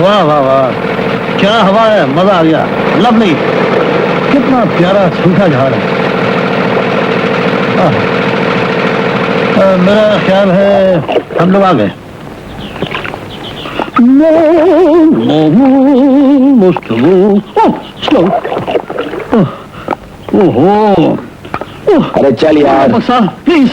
वाह वाह वाह, क्या हवा है, मजा आ गया। लवली, कितना प्यारा सूखा झाड़ है। मेरा ख्याल है हम लोग आ गए। ओहो, अरे चल यार प्लीज,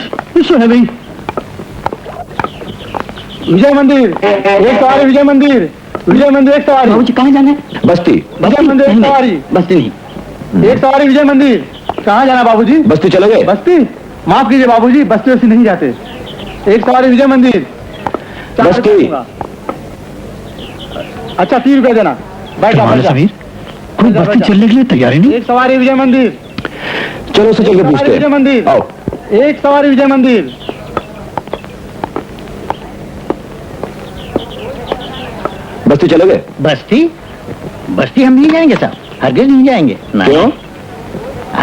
विजय मंदिर एक सवारी, विजय मंदिर, विजय मंदिर एक सवारी। बाबूजी कहाँ जाना है? बस्ती। विजय मंदिर एक सवारी, बस्ती नहीं। एक सवारी विजय मंदिर। कहाँ जाना बाबूजी? बस्ती चलोगे? बस्ती? माफ कीजिए बाबूजी, बस्ती वस्ती नहीं जाते। एक सवारी विजय मंदिर। बस्ती। अच्छा 30 रुपए देना। बैठ समीर, कोई बस्ती चलने के लिए तैयारी नहीं। एक सवारी विजय मंदिर। चलो उसे चल के पूछते हैं। विजय मंदिर, आओ। एक सवारी विजय मंदिर। बस्ती चलोगे? बस्ती? बस्ती हम नहीं जाएंगे साहब, हरगिज नहीं जाएंगे। क्यों?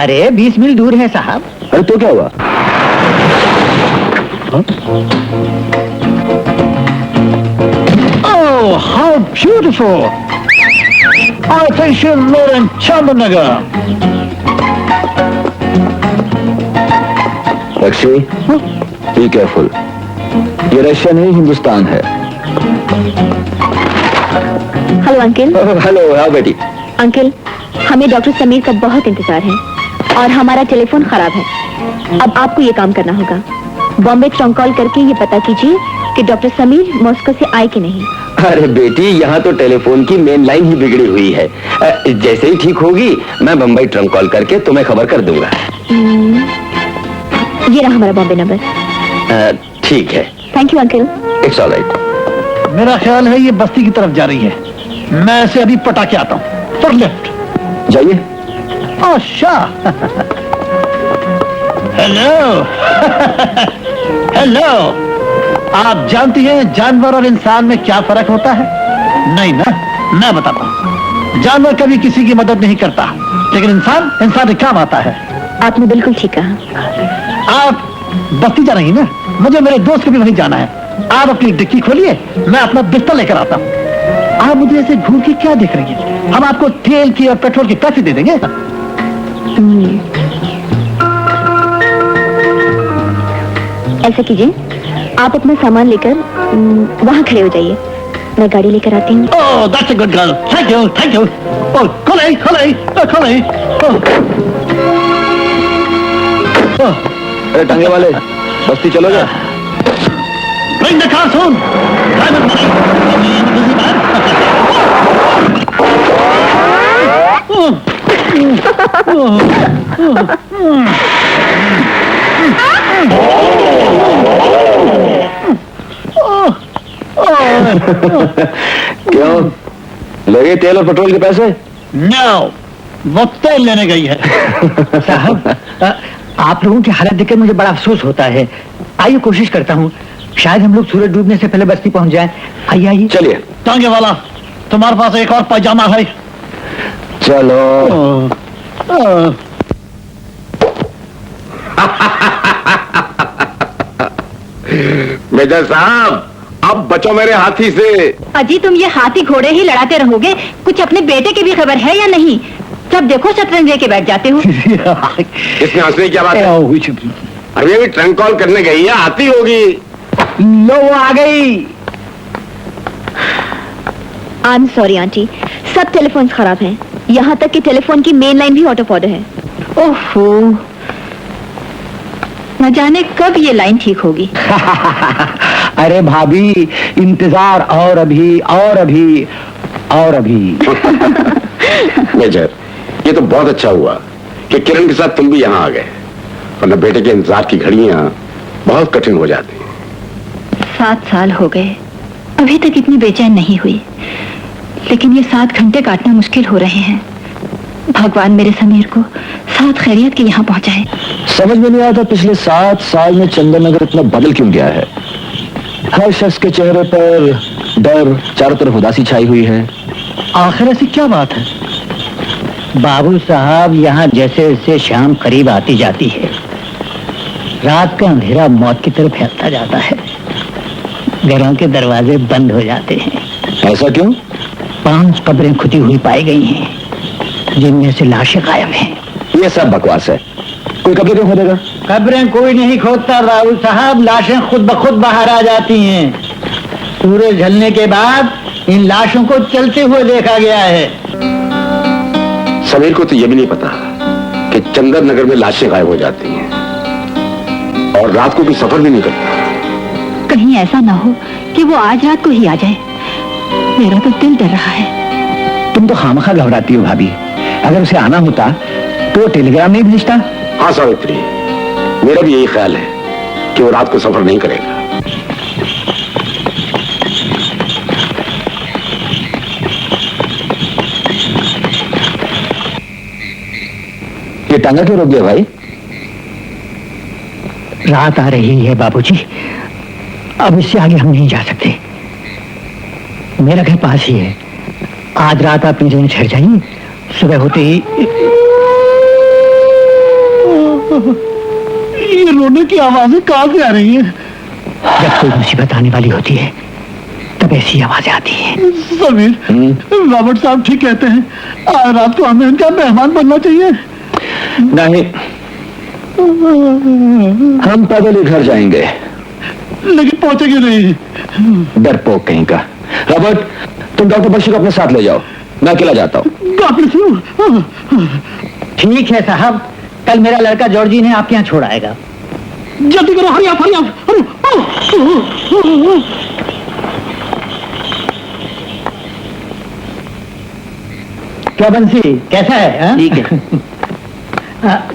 अरे 20 मील दूर है साहब। अरे तो क्या हुआ? Oh, how beautiful! Attention, Lauren Chandanagar. Lakshmi, be careful. ये रशिया नहीं, हिंदुस्तान है। Hello uncle. हेलो, आओ बेटी। अंकल, हमें डॉक्टर समीर का बहुत इंतजार है और हमारा टेलीफोन खराब है। अब आपको ये काम करना होगा। बॉम्बे ट्रंक कॉल करके ये पता कीजिए कि डॉक्टर समीर मॉस्को से आए कि नहीं। अरे बेटी, यहाँ तो टेलीफोन की मेन लाइन ही बिगड़ी हुई है। जैसे ही ठीक होगी मैं बम्बई ट्रंक कॉल करके तुम्हें खबर कर दूंगा। ये रहा हमारा बॉम्बे नंबर। ठीक है। Thank you uncle. It's alright. मेरा ख्याल है ये बस्ती की तरफ जा रही है। मैं इसे अभी पटा के आता हूँ। फॉर लेफ्ट जाइए। अच्छा। हेलो। हेलो, आप जानती हैं जानवर और इंसान में क्या फर्क होता है? नहीं ना, मैं बताता हूँ। जानवर कभी किसी की मदद नहीं करता, लेकिन इंसान के काम आता है। आपने बिल्कुल ठीक कहा। आप बस्ती जा रही हैं ना, मुझे मेरे दोस्त को भी वहीं जाना है। आप अपनी डिक्की खोलिए, मैं अपना बिस्तर लेकर आता हूँ। आप मुझे ऐसे घूर के क्या देख रही हैं? हम आपको तेल की और पेट्रोल की पैसे दे देंगे। ऐसा कीजिए, आप अपना सामान लेकर वहाँ खड़े हो जाइए, मैं गाड़ी लेकर आती हूँ। Oh, that's a good girl. Thank you, thank you. Oh, खोले, खोले, खोले। अरे टंगे वाले, बस्ती चलोगे? Bring the car soon. Driver busy man. क्यों, लगे तेल और पेट्रोल के पैसे? No, वो तेल लेने गई है। साहब, आप लोगों की हालत देखकर मुझे बड़ा अफसोस होता है। आइए कोशिश करता हूँ, शायद हम लोग सूरज डूबने से पहले बस्ती पहुंच जाएं। आइए आइए। चलिए। टांगे वाला, तुम्हारे पास एक और पैजामा है? चलो। मेजर साहब, अब बचो मेरे हाथी से। अजी, तुम ये हाथी घोड़े ही लड़ाते रहोगे? कुछ अपने बेटे की भी खबर है या नहीं? जब देखो शतरंज लेके बैठ जाते हो। इसमें हंसने की क्या बात है? अभी अभी ट्रंक कॉल करने गई है, आती होगी। लो, वो आ गई। आई एम सॉरी आंटी, सब टेलीफोन खराब हैं। यहाँ तक कि टेलीफोन की मेन लाइन भी आउट ऑफ ऑर्डर है। ओहो, न जाने कब ये लाइन ठीक होगी। अरे भाभी, इंतजार और अभी और अभी और अभी। मेजर, ये तो बहुत अच्छा हुआ कि किरण के साथ तुम भी यहाँ आ गए, वरना बेटे के इंतजार की घड़ियां बहुत कठिन हो जाती हैं। 7 साल हो गए, अभी तक इतनी बेचैन नहीं हुई, लेकिन ये 7 घंटे काटना मुश्किल हो रहे हैं। भगवान मेरे समीर को 7 खैरियत के यहाँ पहुँचाए। समझ में नहीं आता पिछले 7 साल में चंदन नगर इतना बदल क्यों गया है। हर शख्स के चेहरे पर डर, चारों तरफ उदासी छाई हुई है। आखिर ऐसी क्या बात है? बाबू साहब, यहाँ जैसे जैसे शाम करीब आती जाती है, रात का अंधेरा मौत की तरफ फैलता जाता है। घरों के दरवाजे बंद हो जाते हैं। ऐसा क्यों? 5 कब्रें खुदी हुई पाई गई हैं, जिनमें से लाशें गायब हैं। ये सब बकवास है। कोई कब्र क्यों खोदेगा? कब्रें कोई नहीं खोदता राहुल साहब, लाशें खुद ब खुद बाहर आ जाती हैं। सूरज ढलने के बाद इन लाशों को चलते हुए देखा गया है। समीर को तो यह भी नहीं पता कि चंदन नगर में लाशें गायब हो जाती हैं और रात को भी सफर भी नहीं करता। कहीं ऐसा ना हो कि वो आज रात को ही आ जाए। मेरा तो दिल डर रहा है। तुम तो खामखा घबराती हो भाभी। अगर उसे आना होता तो वो टेलीग्राम नहीं भेजता। हाँ सावित्री, मेरा भी यही ख्याल है कि वो रात को सफर नहीं करेगा। ये टांगा क्यों रोक दिया भाई? रात आ रही है बाबूजी, अब इससे आगे हम नहीं जा सकते। मेरा घर पास ही है। आज रात आप पिंजरे में ठहर जाइए, सुबह होते ही। ये रोने की आवाजें कहां से आ रही हैं? जब कोई मुसीबत आने वाली होती है तब ऐसी आवाजें आती हैं। समीर, रॉबर्ट साहब ठीक कहते हैं, आज रात को हमें इनका मेहमान बनना चाहिए। नहीं, हम पैदल ही घर जाएंगे। लेकिन पहुंचेंगे नहीं। डरपोक कहीं का। रॉबर्ट, तुम डॉक्टर बख्शी को अपने साथ ले जाओ, मैं अकेला जाता हूँ। डॉक्टर ठीक है साहब, कल मेरा लड़का जॉर्जी ने आपके यहाँ छोड़ आएगा। जल्दी करो, हरी आप, हरी आप। क्या बंसी, कैसा है? ठीक है।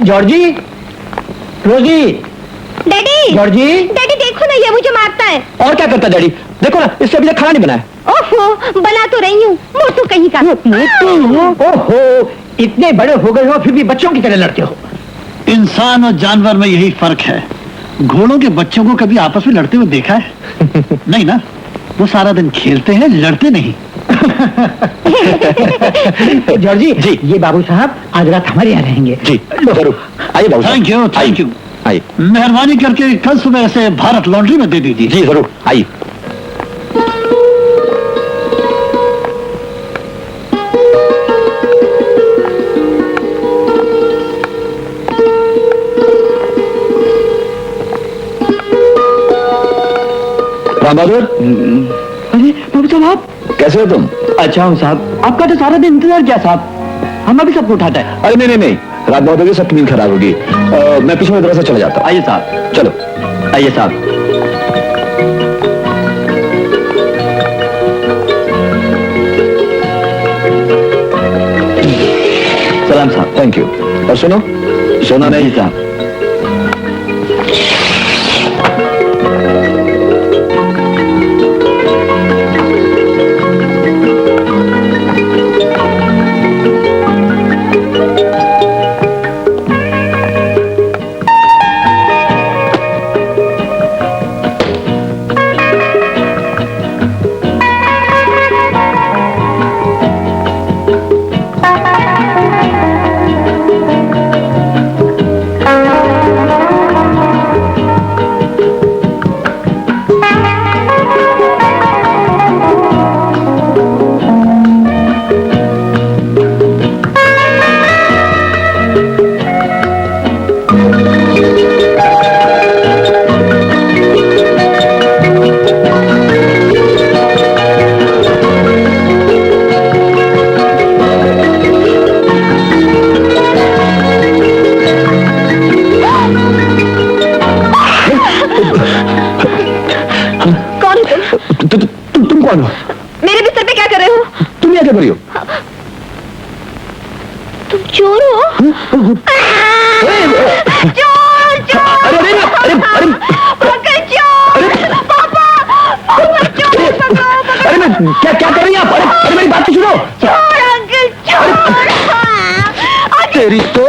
जॉर्जी, रोजी, डैडी, जॉर्जी। डैडी देखो ना, ये मुझे मारता है। और क्या करता डैडी? देखो ना, इससे अभी तक खाना नहीं बना है। ओहो, बना तो रही हूँ। मोटू कहीं का। ओहो, इतने बड़े हो गए हो फिर भी बच्चों की तरह लड़ते हो। इंसान और जानवर में यही फर्क है। घोड़ों के बच्चों को कभी आपस में लड़ते हुए देखा है? नहीं ना, वो सारा दिन खेलते हैं, लड़ते नहीं। जॉर्जी जी, ये बाबू साहब आज रात हमारे यहाँ रहेंगे। जी जरूर, आइए बाबू साहब। Thank you, thank you. आइए। मेहरबानी करके कल सुबह से भारत लॉन्ड्री में दे दीजिए। जी जरूर, आइए। राम बहादुर। अरे बाबू साहब, आप कैसे हो तुम? अच्छा हूँ साहब। आपका तो सारा दिन इंतजार किया साहब, हमें भी सबको उठाता है। अरे नहीं नहीं नहीं, रात बहुत होगी, सबकी नींद खराब होगी। मैं पिछले तरह से चला जाता हूँ। आइए साहब, चलो। आइए साहब। सलाम साहब। Thank you. और सुनो, सोना नहीं साहब। तुम कौन हो? मेरे बिस्तर पे क्या कर रहे हो? तुम यहाँ क्या कर रही हो? तुम चोर हो? चोर, चोर! अरे अरे पकड़ चोर! पापा! पापा, चोर पकड़ो! अरे मैं क्या क्या कर रही हैं आप? अरे मेरी बात तो सुनो। चोर अंकल, चोर! तेरी तो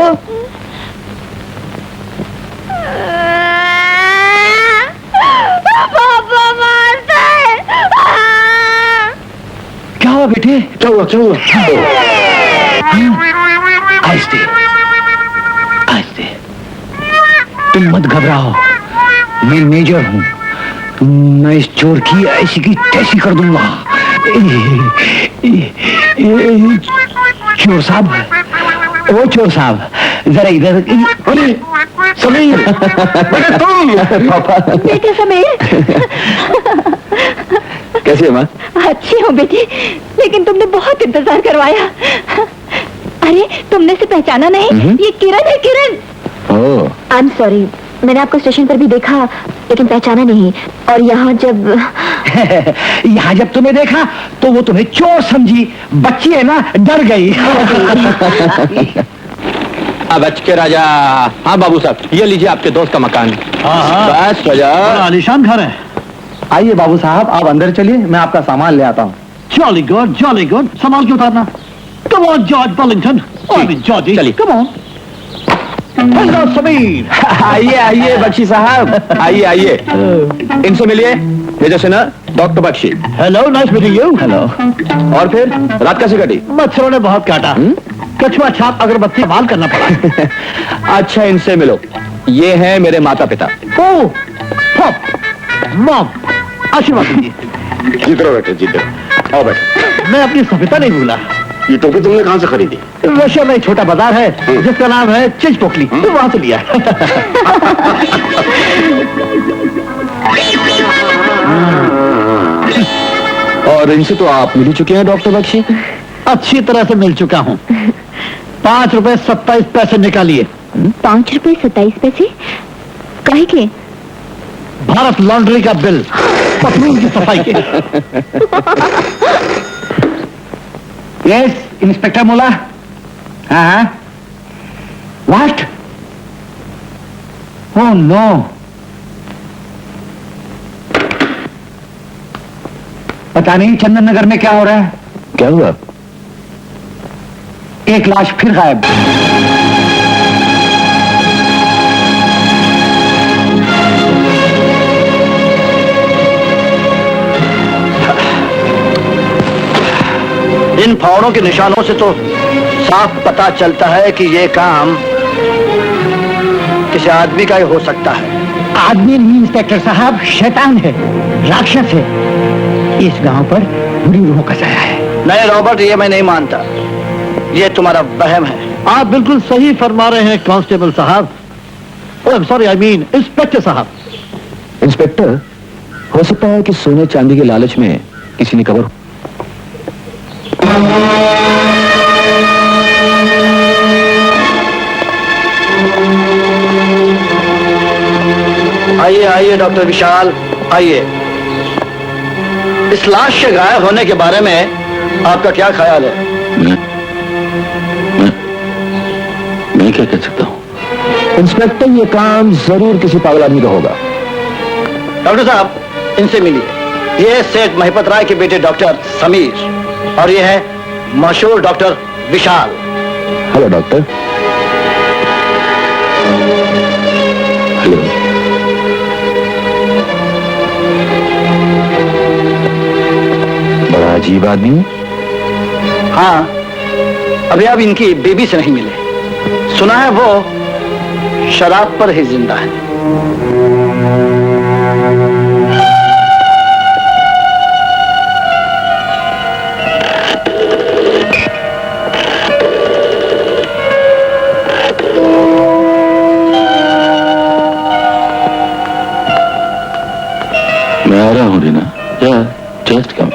पापा मारता है। क्या हुआ बेटे? क्या हुआ? क्या हुआ? आहिस्ते आहिस्ते, तुम मत घबराओ, मैं मेजर हूं, मैं इस चोर की ऐसी की तैसी कर दूंगा। चोर साहब, ओ चोर साहब, जरा इधर। अरे समीर, बेटे तुम। पापा बेटे समीर, कैसी है माँ? अच्छी हूँ बेटी, लेकिन तुमने बहुत इंतजार करवाया। अरे तुमने से पहचाना नहीं? ये किरण है, किरण। ओह, आई एम सॉरी, मैंने आपको स्टेशन पर भी देखा लेकिन पहचाना नहीं। और यहाँ जब यहाँ जब तुम्हें देखा तो वो तुम्हें चोर समझी, बच्ची है ना, डर गई। अब बच के राजा। हाँ बाबू साहब, ये लीजिए आपके दोस्त का मकान। हाँ बस राजा। आलीशान घर है। आइए बाबू साहब, आप अंदर चलिए, मैं आपका सामान ले आता हूँ। Jolly good, jolly good. संभाल के उतारना। Come on George Burlington. Georgie, चलिए। Come on. हेलो समीर। आइए आइए बख्शी साहब, आइए आइए, इनसे मिलिए। Major Sinha, doctor Bakshi. Hello, nice meeting you. Hello. और फिर रात कैसे कटी? मच्छरों ने बहुत काटा। कछुआ छाप अगरबत्ती बाल करना पड़ा। अच्छा, इनसे मिलो। ये हैं मेरे माता पिता। ओह, पॉप, मॉम, आशीर्वाद दीजिए। जीत रहो बेटे, जीत रहो। आओ बेटे। मैं अपनी सभ्यता नहीं भूला। ये टोपी तुमने कहाँ से खरीदी? रशिया में एक छोटा बाजार है जिसका नाम है चिंच पोकली, तो वहां से लिया। और इनसे तो आप मिल ही चुके हैं डॉक्टर बख्शी। अच्छी तरह से मिल चुका हूँ। 5 रुपए 27 पैसे निकालिए। 5 रुपए 27 पैसे काहे के? भारत लॉन्ड्री का बिल, पतलून की सफाई के। यस इंस्पेक्टर मोला। हाँ, व्हाट? ओह नो, पता नहीं चंदन नगर में क्या हो रहा है। क्या हुआ? एक लाश फिर गायब। इन फावड़ों के निशानों से तो साफ पता चलता है कि ये काम किसी आदमी का ही हो सकता है। आदमी नहीं इंस्पेक्टर साहब, शैतान है, राक्षस है। इस गांव पर बुरी रूहों का साया है। नहीं रॉबर्ट, ये मैं नहीं मानता। ये तुम्हारा वहम है। आप बिल्कुल सही फरमा रहे हैं कांस्टेबल साहब। Oh sorry, I mean inspector साहब। इंस्पेक्टर, हो सकता है कि सोने चांदी के लालच में किसी ने कवर। आइए आइए डॉक्टर विशाल, आइए। इस लाश के गायब होने के बारे में आपका क्या ख्याल है? मैं क्या कह सकता हूँ? इंस्पेक्टर, ये काम जरूर किसी पागल आदमी का होगा। डॉक्टर साहब, इनसे मिलिए। ये सेठ महिपत राय के बेटे डॉक्टर समीर और ये है मशहूर doctor Vishal. Hello doctor. Hello. बड़ा अजीब आदमी। हाँ, अभी आप इनकी बेबी से नहीं मिले। सुना है वो शराब पर ही जिंदा है। मैं आ रहा हूँ रीना, जस्ट कम।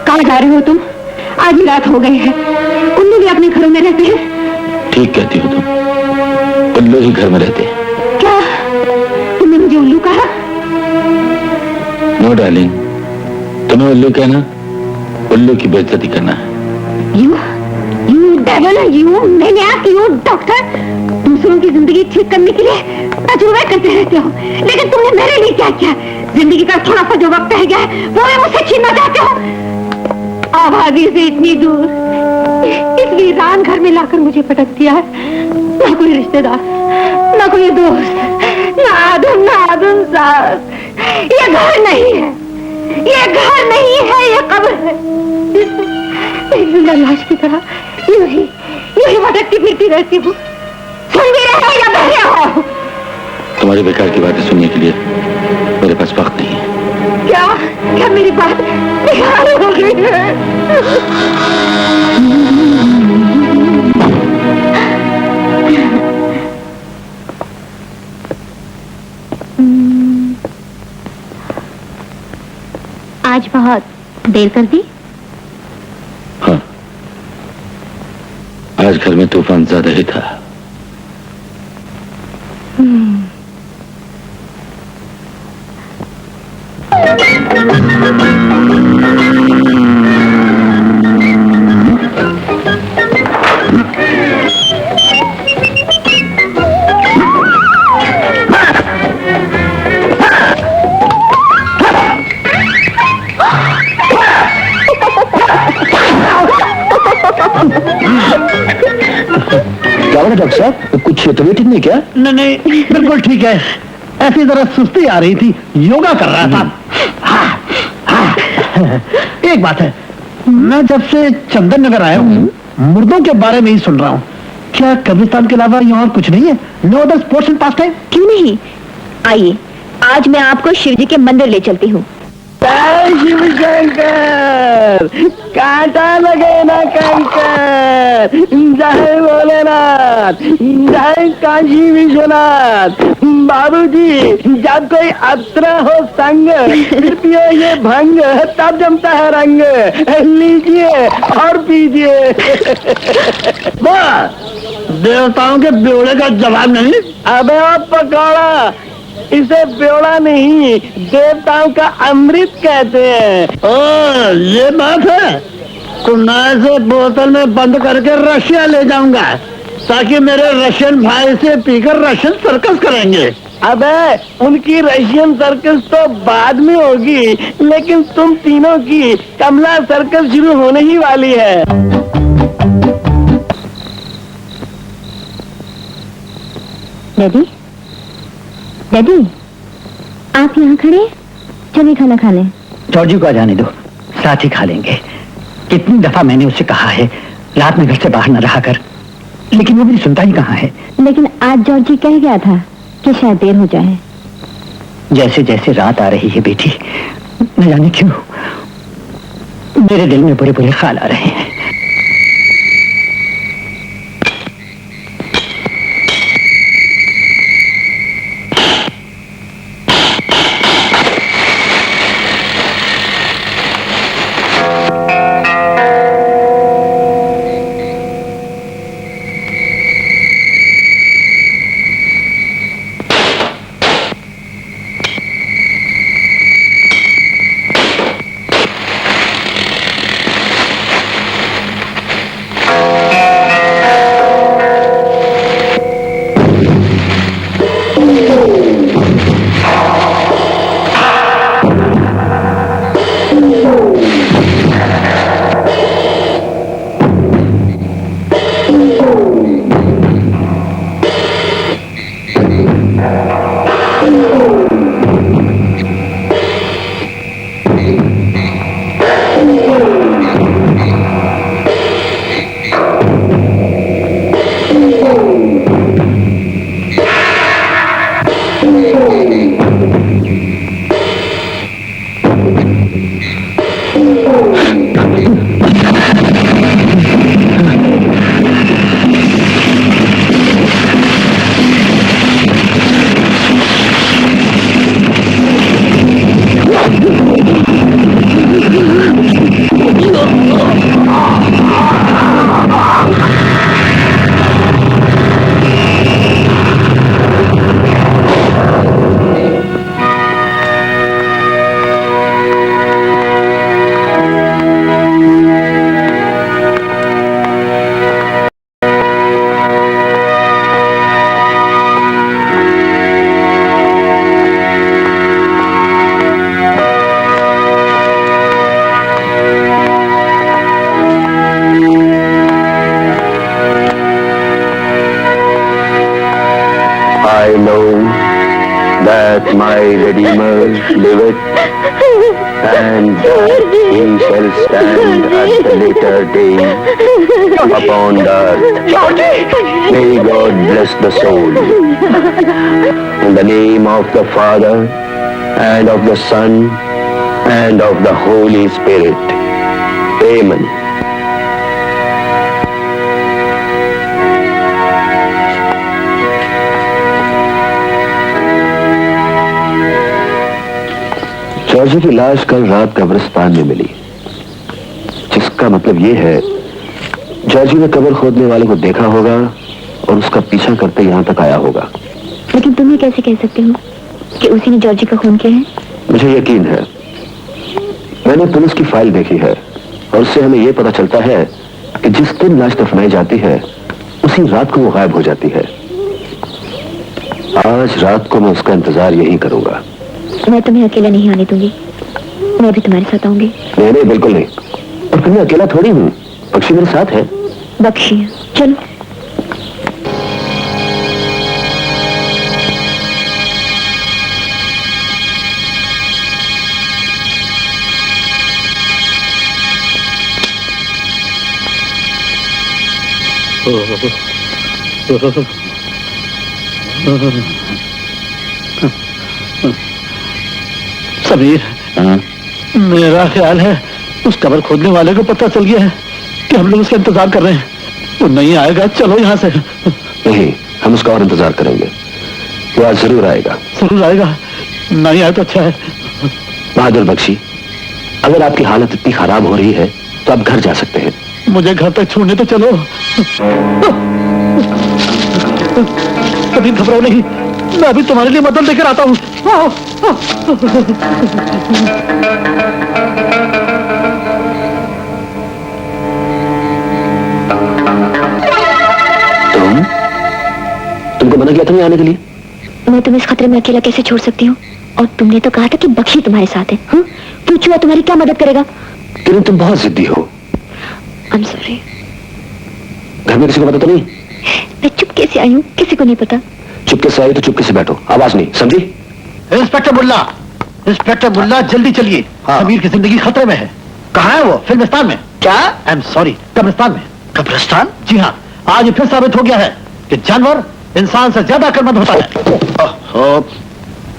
कहाँ जा रहे हो तुम? आज ही रात हो गई है। उल्लू भी अपने घरों में रहते हैं। ठीक कहती हो तुम, उल्लू ही घर में रहते हैं। क्या तुमने मुझे उल्लू कहा? नो डार्लिंग, तुम्हें उल्लू कहना उल्लू की बेइज्जती करना है। You devil, you मैनियाक, you doctor. दूसरों की जिंदगी ठीक करने के लिए तजुर्बे करते रहते हो, लेकिन तुमने मेरे लिए क्या किया? जिंदगी का थोड़ा सा जो वक्त रह गया है वो भी मुझसे छीनना चाहते हो। आबादी से इतनी दूर इस वीरान घर में लाकर मुझे पटक दिया है। ना कोई रिश्तेदार, ना कोई दोस्त, ना आदम साहब। ये घर नहीं है, ये घर नहीं है, ये कब्र है। एक जिंदा लाश की तरह यूं ही भटकती फिरती रहती हूँ। सुन भी रहे हो या बहरे हो? तुम तुम्हारी बेकार की बातें सुनने के लिए मेरे पास वक्त नहीं है। क्या क्या मेरी बात बेकार हो गई है? आज बहुत देर कर दी। हाँ, आज घर में तूफान ज्यादा ही था। क्या बोला डॉक्टर साहब, कुछ तबीयत ठीक नहीं क्या? नहीं नहीं, बिल्कुल ठीक है। ऐसी जरा सुस्ती आ रही थी, योगा कर रहा था। एक बात है, मैं जब से चंदन नगर आया हूँ मुर्दों के बारे में ही सुन रहा हूँ। क्या कब्रिस्तान के अलावा यहाँ और कुछ नहीं है? No other sports and pastime? क्यों नहीं, आइए आज मैं आपको शिव जी के मंदिर ले चलती हूँ। शिव शंकर, कांटा लगे ना कंकर, जय भोलेनाथ, जय काशी विश्वनाथ। बाबूजी, जब कोई अत्र हो संग, फिर पियो ये भंग, तब जमता है रंग। लीजिए और पीजिए। वाह, देवताओं के ब्योड़े का जवाब नहीं। अबे आप पकौड़ा, इसे ब्योड़ा नहीं देवताओं का अमृत कहते हैं। ओ, ये बात है। तो मैं इसे बोतल में बंद करके रशिया ले जाऊंगा, ताकि मेरे रशियन भाई से पीकर रशियन सर्कस करेंगे। अबे उनकी रशियन सर्कस तो बाद में होगी, लेकिन तुम तीनों की कमला सर्कस शुरू होने ही वाली है। डैडी, डैडी, आप यहाँ खड़े, चलिए खाना खा लें। जॉर्जी को आ जाने दो, साथ ही खा लेंगे। कितनी दफा मैंने उससे कहा है रात में घर से बाहर न रहा कर, लेकिन वो मेरी सुनता ही कहाँ है। लेकिन आज जॉर्जी कह गया था कि शायद देर हो जाए। जैसे जैसे रात आ रही है बेटी, न जाने क्यों मेरे दिल में बुरे बुरे ख्याल आ रहे हैं। I know that my Redeemer liveth, and that he shall stand at the later day upon the earth. May God bless the soul. In the name of the Father, and of the Son, and of the Holy Spirit. Amen. Georgie की लाश कल रात कब्रिस्तान में मिली, जिसका मतलब ये है जॉर्जी ने कब्र खोदने वाले को देखा होगा और उसका पीछा करते यहाँ तक आया होगा। लेकिन तुम ये कैसे कह सकते हो कि उसी ने जॉर्जी का खून किया है? मुझे यकीन है, मैंने पुलिस की फाइल देखी है और उससे हमें यह पता चलता है कि जिस दिन लाश दफनाई जाती है उसी रात को वो गायब हो जाती है। आज रात को मैं उसका इंतजार यही करूंगा। मैं तुम्हें अकेला नहीं आने दूंगी, मैं भी तुम्हारे साथ आऊंगी। नहीं नहीं, बिल्कुल नहीं। और फिर मैं अकेला थोड़ी हूँ, बख्शी मेरे साथ है। बख्शी, चलो। समीर, मेरा ख्याल है उस कब्र खोदने वाले को पता चल गया है कि हम लोग उसका इंतजार कर रहे हैं। वो नहीं आएगा, चलो यहाँ से। नहीं, हम उसका और इंतजार करेंगे। वो आज जरूर आएगा। जरूर आएगा, नहीं आए तो अच्छा है। बहादुर बख्शी, अगर आपकी हालत इतनी खराब हो रही है तो आप घर जा सकते हैं। मुझे घर तक छोड़ने तो चलो। कभी घबराओ नहीं, मैं अभी तुम्हारे लिए मदद लेकर आता हूँ। तुमको मना किया था नहीं आने के लिए? मैं तुम्हें इस खतरे में अकेला कैसे छोड़ सकती हूँ? और तुमने तो कहा था कि बख्शी तुम्हारे साथ है। पूछो तुम्हारी क्या मदद करेगा? किरण, तुम बहुत जिद्दी हो। I'm sorry। घर में किसी को पता तो नहीं? मैं चुपके से आई हूँ, किसी को नहीं पता। चुपके से आई तो चुपके से बैठो, आवाज नहीं, समझी? इंस्पेक्टर मुल्ला, इंस्पेक्टर मुल्ला, जल्दी चलिए। समीर की जिंदगी खतरे में है। कहाँ है वो? फिल्मिस्तान में। क्या? आई एम सॉरी, कब्रिस्तान में। कब्रिस्तान? जी हाँ, आज फिर साबित हो गया है कि जानवर इंसान से ज्यादा अक्लमंद होता है।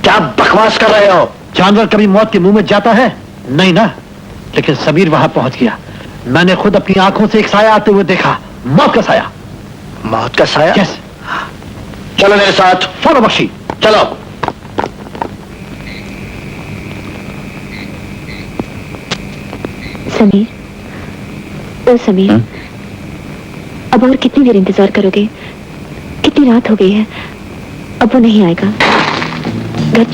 क्या बकवास कर रहे हो? जानवर कभी मौत के मुंह में जाता है? नहीं ना, लेकिन समीर वहां पहुंच गया। मैंने खुद अपनी आंखों से एक साया आते हुए देखा, मौत का साया। मौत का साया? यस। चलो मेरे साथ। फॉलो बख्शी, चलो। समीर, ओ समीर, अब और कितनी देर इंतजार करोगे? कितनी रात हो गई है, अब वो नहीं आएगा। गज।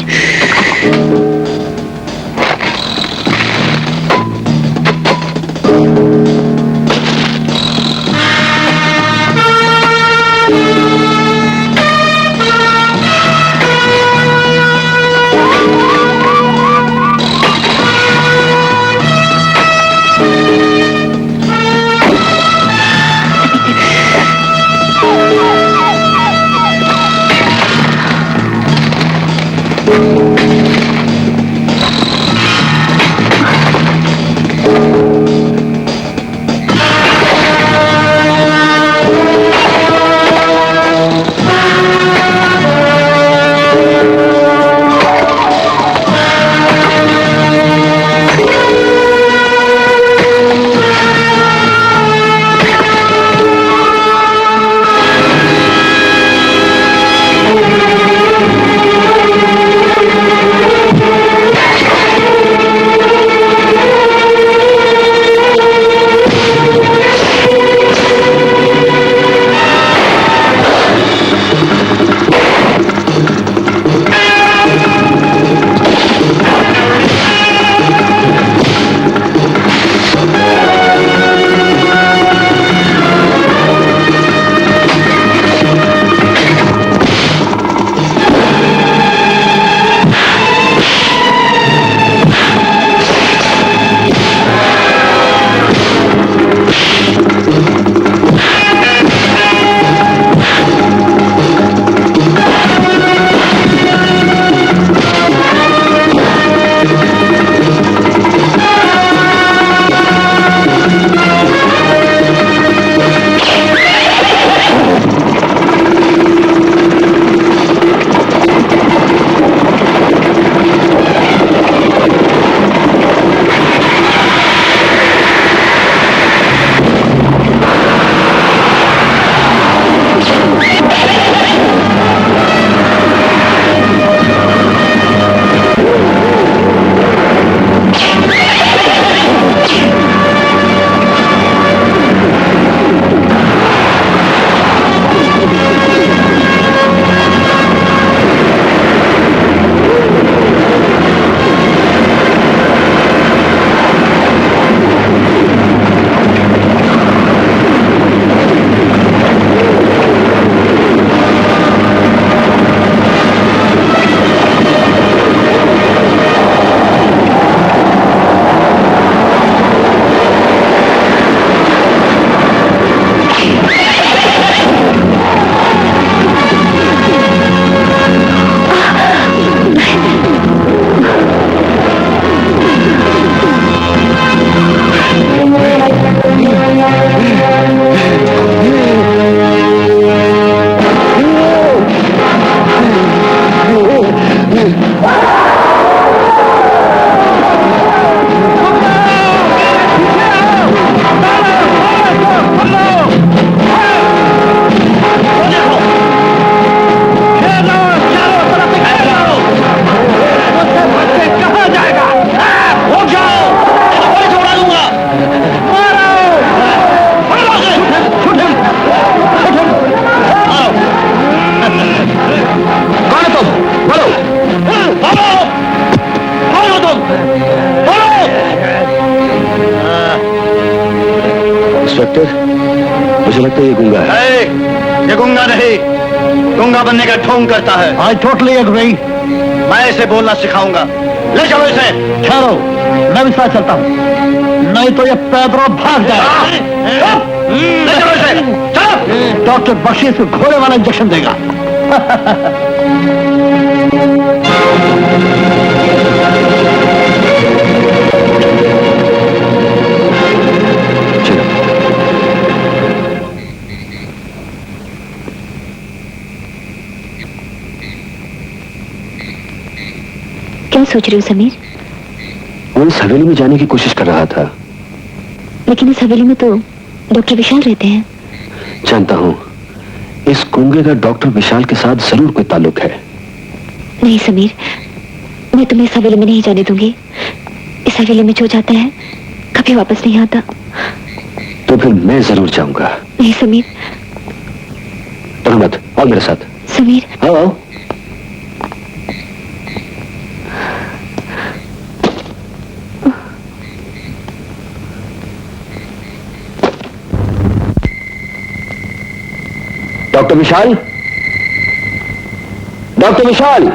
लगता है ये गूंगा है। ये गूंगा नहीं, गूंगा बनने का ढोंग करता है। I totally agree. मैं इसे बोलना सिखाऊंगा। ले चलो इसे। ठहरो, मैं भी साथ चलता हूँ, नहीं तो ये पैदरों भाग जाए। ले चलो इसे, चलो। डॉक्टर बख्शी इसको घोड़े वाला इंजेक्शन देगा। क्या सोच रहे हो समीर? वो इस हवेली में जाने की कोशिश कर रहा था। लेकिन इस हवेली में तो डॉक्टर विशाल रहते हैं। जानता हूँ, इस गूंगे का डॉक्टर विशाल के साथ जरूर कोई ताल्लुक है। नहीं समीर, मैं तुम्हें इस हवेली में नहीं जाने दूंगी। इस हवेली में जो जाता है कभी वापस नहीं आता। तो फिर मैं जरूर जाऊंगा। नहीं समीर। रहमत, और मेरे साथ। समीर। आओ आओ। डॉक्टर विशाल, डॉक्टर विशाल।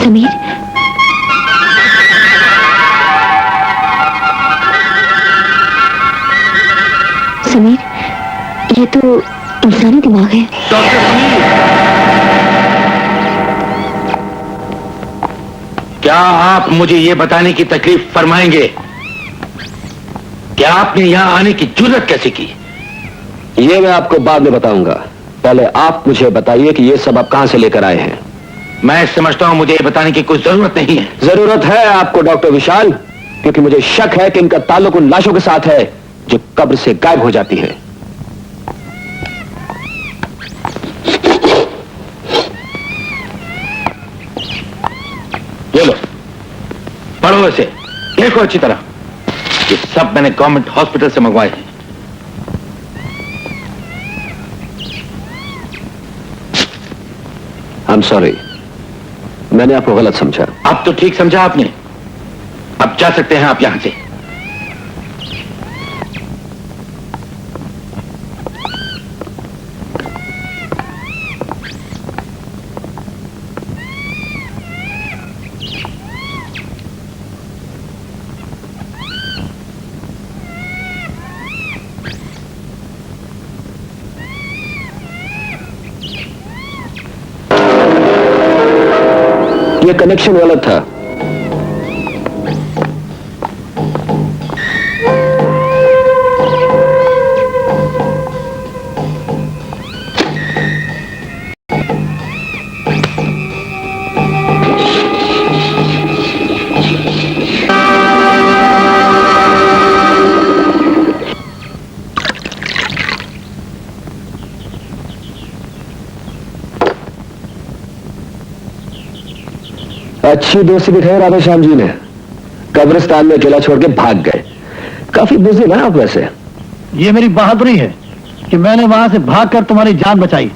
समीर। समीर, ये तो इंसानी दिमाग है। डॉक्टर समीर, क्या आप मुझे ये बताने की तकलीफ फरमाएंगे कि आपने यहां आने की जुर्रत कैसे की? ये मैं आपको बाद में बताऊंगा। पहले आप मुझे बताइए कि ये सब आप कहां से लेकर आए हैं। मैं समझता हूं मुझे ये बताने की कोई जरूरत नहीं है। जरूरत है आपको डॉक्टर विशाल, क्योंकि मुझे शक है कि इनका ताल्लुक उन लाशों के साथ है जो कब्र से गायब हो जाती है। ये लो, पढ़ो इसे, देखो अच्छी तरह। ये सब मैंने गवर्नमेंट हॉस्पिटल से मंगवाए हैं। आई एम सॉरी, मैंने आपको गलत समझा। अब तो ठीक समझा आपने। अब जा सकते हैं आप यहां से। ये कनेक्शन गलत था। अच्छी दोस्ती दिखाई राधा श्याम जी ने। कब्रिस्तान में अकेला छोड़ के भाग गए। काफी बुजुर्ग हैं आप वैसे। ये मेरी बहादुरी है कि मैंने वहां से भागकर तुम्हारी जान बचाई,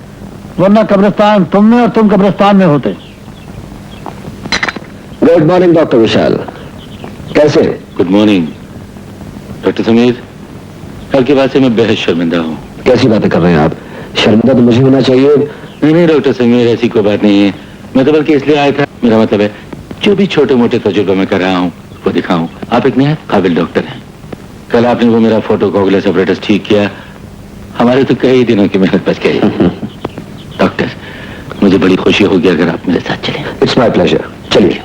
वरना कब्रिस्तान तुम में और तुम कब्रिस्तान में होते। गुड मॉर्निंग डॉक्टर विशाल, कैसे? Good morning doctor Sameer. कल के बाद से मैं बेहद शर्मिंदा हूँ। कैसी बातें कर रहे हैं आप? शर्मिंदा तो मुझे होना चाहिए, नहीं डॉक्टर समीर, ऐसी कोई बात नहीं है। मैं तो बल्कि इसलिए आया था, मेरा मतलब है जो भी छोटे मोटे तजुर्बे मैं कर रहा हूँ वो दिखाऊं। आप एक नया काबिल डॉक्टर हैं। कल आपने वो मेरा फोटो कोगुलस अपरेटस ठीक किया, हमारे तो कई दिनों की मेहनत बच गई। डॉक्टर, मुझे बड़ी खुशी होगी अगर आप मेरे साथ चलें। इट्स माय प्लेजर, चलिए।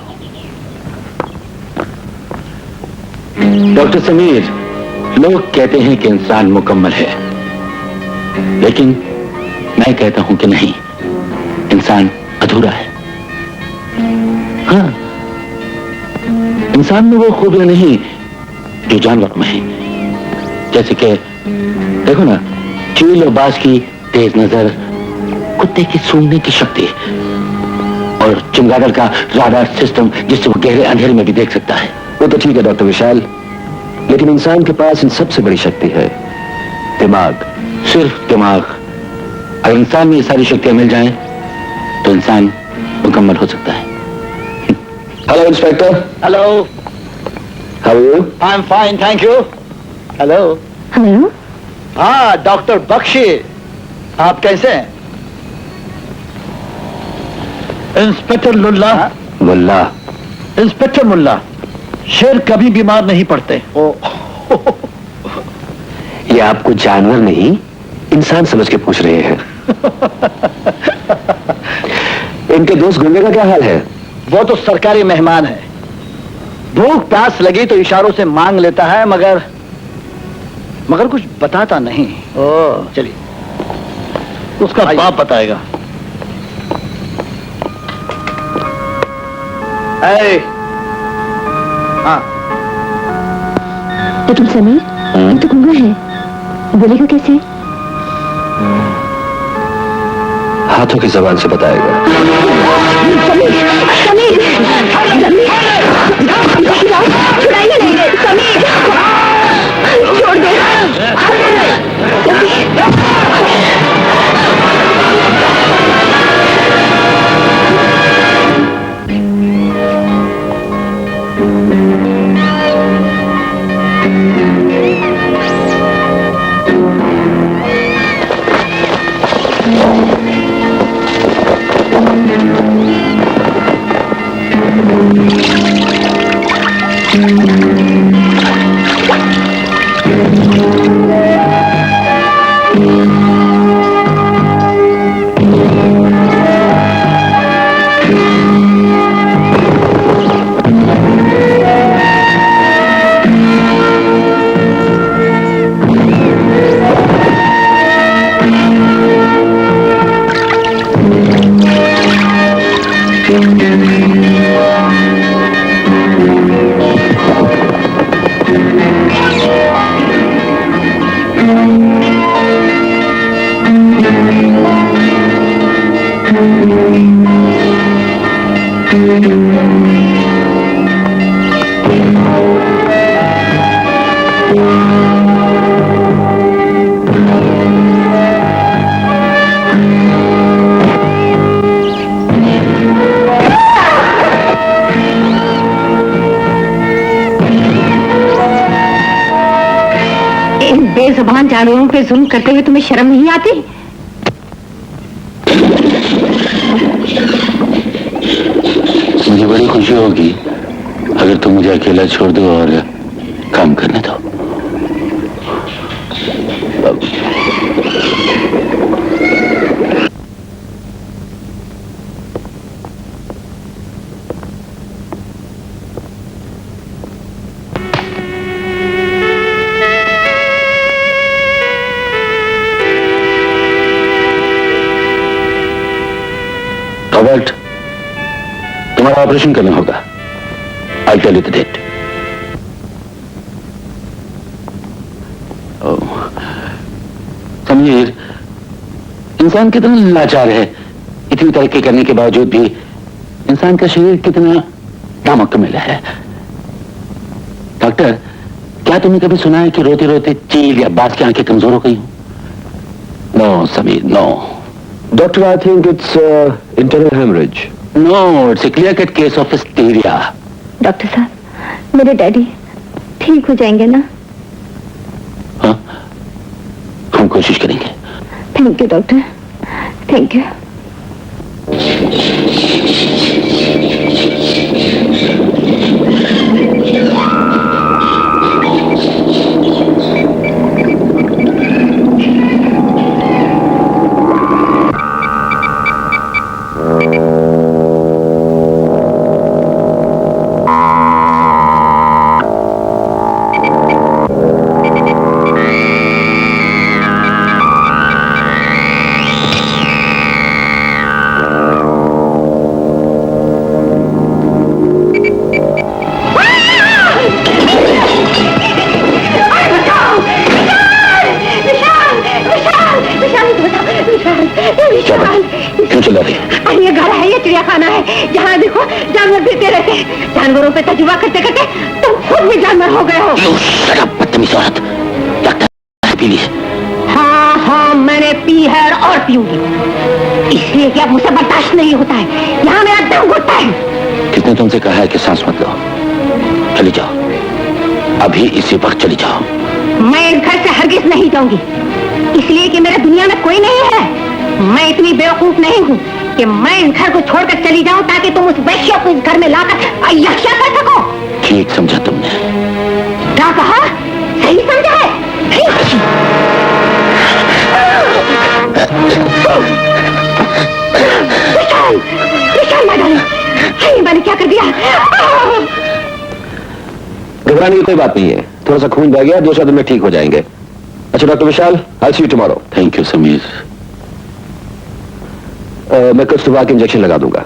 डॉक्टर समीर, लोग कहते हैं कि इंसान मुकम्मल है, लेकिन मैं कहता हूं कि नहीं, इंसान अधूरा है। हाँ, इंसान में वो खूबियां नहीं जो जानवरों में है। जैसे कि देखो ना, चील और बाज की तेज नजर, कुत्ते की सूंघने की शक्ति और चमगादड़ का राडार सिस्टम जिससे वो गहरे अंधेरे में भी देख सकता है। वो तो ठीक है डॉक्टर विशाल, लेकिन इंसान के पास इन सबसे बड़ी शक्ति है दिमाग। सिर्फ दिमाग। अगर इंसान में ये सारी शक्तियां मिल जाएं, तो इंसान मुकम्मल हो सकता है। Hello inspector. Hello, how are you? I am fine, thank you. Hello. Hello. हाँ, डॉक्टर बख्शी, आप कैसे हैं? इंस्पेक्टर लुल्ला। मुल्ला। इंस्पेक्टर मुल्ला, शेर कभी बीमार नहीं पड़ते। ओ ये आपको जानवर नहीं इंसान समझ के पूछ रहे हैं। इनके दोस्त गुंडे का क्या हाल है? वो तो सरकारी मेहमान है। भूख प्यास लगी तो इशारों से मांग लेता है, मगर कुछ बताता नहीं। ओ चलिए, उसका बाप बताएगा। हाँ, लेकिन समीर, ये तो गूंगा है, बोलेगा कैसे? हाथों की जबान से बताएगा। समीर, समीर, छुड़ाइए नहीं, समीर, छोड़ दो। बेजुबान जानवरों पे जुल्म करते हुए तुम्हें शर्म नहीं आती? मुझे बड़ी खुशी होगी अगर तुम मुझे अकेला छोड़ दो और काम करने दो। रॉबर्ट, तुम्हारा ऑपरेशन करना होगा। I tell you the date. Sameer, इंसान कितना लाचार है। इतनी तरक्की करने के बावजूद भी इंसान का शरीर कितना नामुकम्मल है। डॉक्टर, क्या तुमने कभी सुना है कि रोते रोते चील या बाज की आंखें कमजोर हो गई हो? No Sameer, no. Doctor, I think it's internal hemorrhage. No, it's a clear-cut case of hysteria. Doctor साहब, मेरे डैडी ठीक हो जाएंगे ना? हाँ, हम कोशिश करेंगे। Thank you doctor, thank you. क्यों चिल्ला रही? अरे ये घर है, ये चिड़ियाखाना है, जहाँ देखो जानवर फिरते रहते हैं। जानवरों पे तजुर्बा करते करते तुम खुद भी जानवर हो गए हो। बदतमीज औरत, पी ली? हाँ हाँ मैंने पी है और पीऊंगी, इसलिए कि अब मुझसे बर्दाश्त नहीं होता है, यहाँ मेरा दम घुटता है। किसने तुमसे कहा है कि सांस मत लो? चली जाओ, अभी इसी वक्त चली जाओ। मैं इस घर से हरगिज नहीं जाऊंगी, इसलिए कि मेरे दुनिया में कोई नहीं है। मैं इतनी बेवकूफ नहीं हूँ कि मैं इस घर को छोड़कर चली जाऊं ताकि तुम उस वैश्य को इस घर में लाकर अय्याशिया कर सको। ठीक समझा तुमने। क्या कहा? सही समझा है? विशाल, विशाल मैडम, मैंने क्या कर दिया? घबराने की कोई बात नहीं है, थोड़ा सा खून बह गया, 2 दिन में ठीक हो जाएंगे। अच्छा doctor Vishal, I see you tomorrow. Thank you Sameer. मैं कल सुबह के इंजेक्शन लगा दूंगा।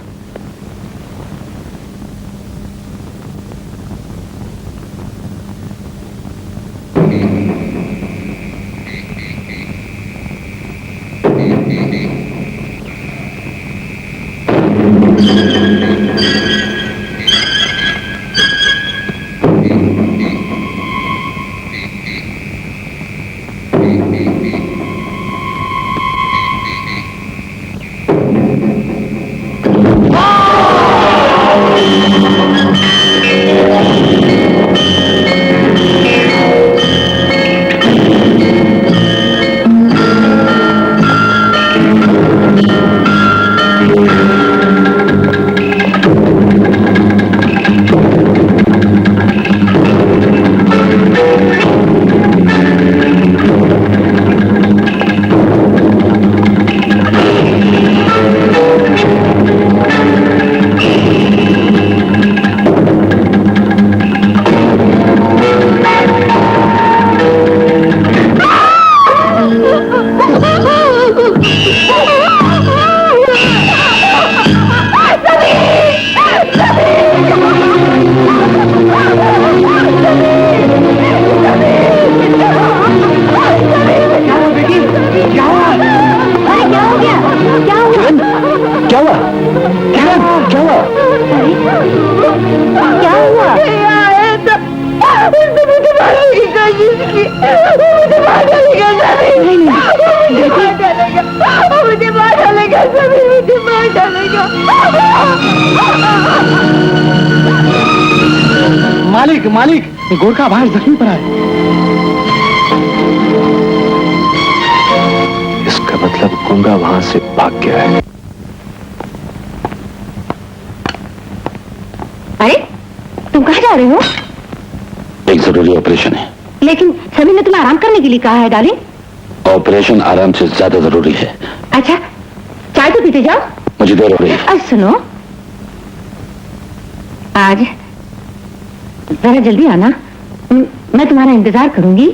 मालिक मालिक, गोरखा बाहर जख्मी पड़ा है। इसका मतलब गूंगा वहां से भाग गया है। अरे तुम कहाँ जा रहे हो? एक जरूरी ऑपरेशन है। लेकिन सभी ने तुम्हें आराम करने के लिए कहा है डार्लिंग। ऑपरेशन आराम से ज्यादा जरूरी है। अच्छा चाय तो पीते जाओ, मुझे देर हो रही है। अब सुनो, आज जरा जल्दी आना, मैं तुम्हारा इंतजार करूंगी।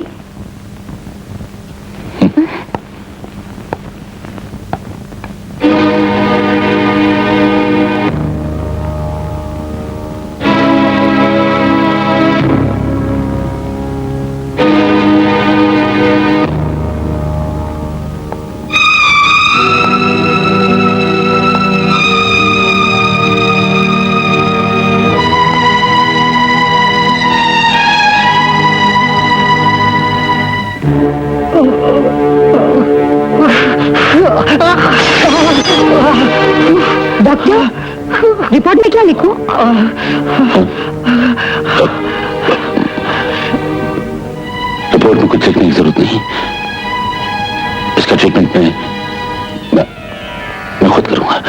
डॉक्टर, रिपोर्ट में क्या लिखूं? रिपोर्ट में कुछ लिखने की जरूरत नहीं, इसका ट्रीटमेंट मैं खुद करूंगा।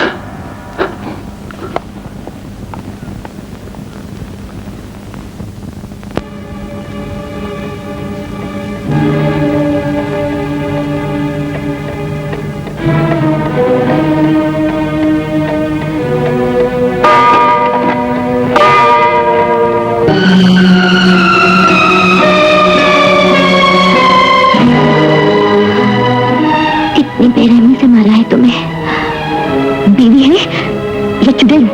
कितनी बेरहमी से मारा है तुम्हें। बीवी है या चुड़ैल?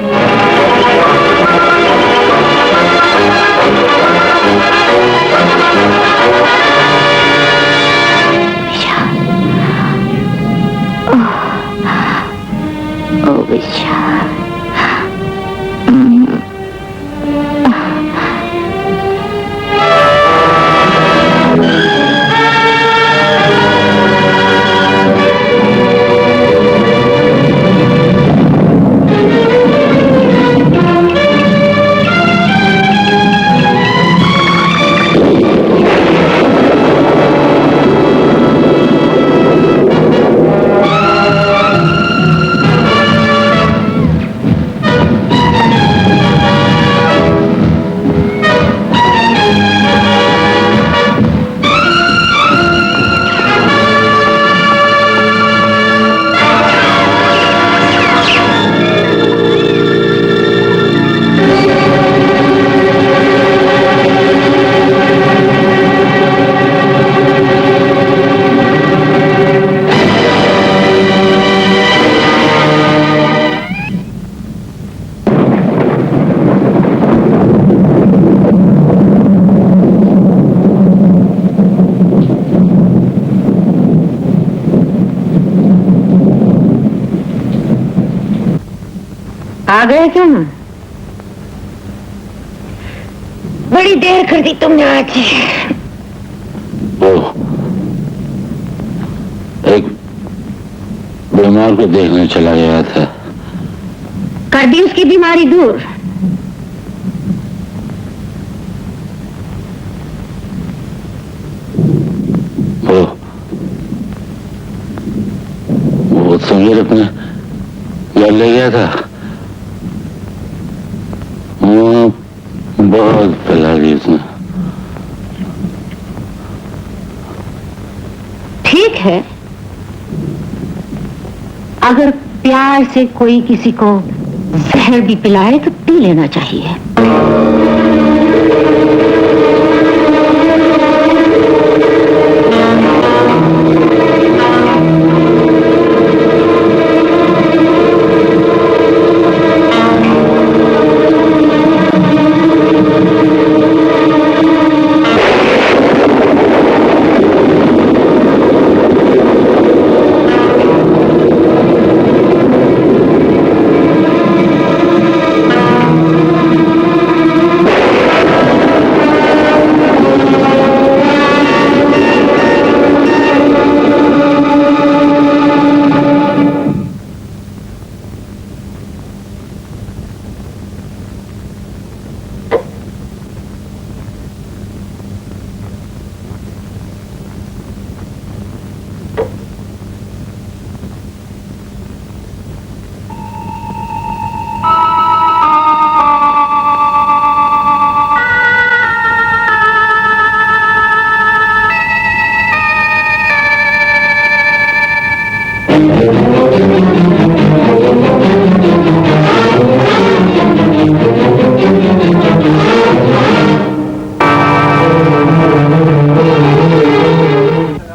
आ गए तुम? बड़ी देर कर दी तुमने आज। वो एक बीमार को देखने चला गया था। कर दी उसकी बीमारी दूर? वो समीर अपने घर ले गया था। वो बहुत पिला दी उसने। ठीक है, अगर प्यार से कोई किसी को जहर भी पिलाए तो पी लेना चाहिए।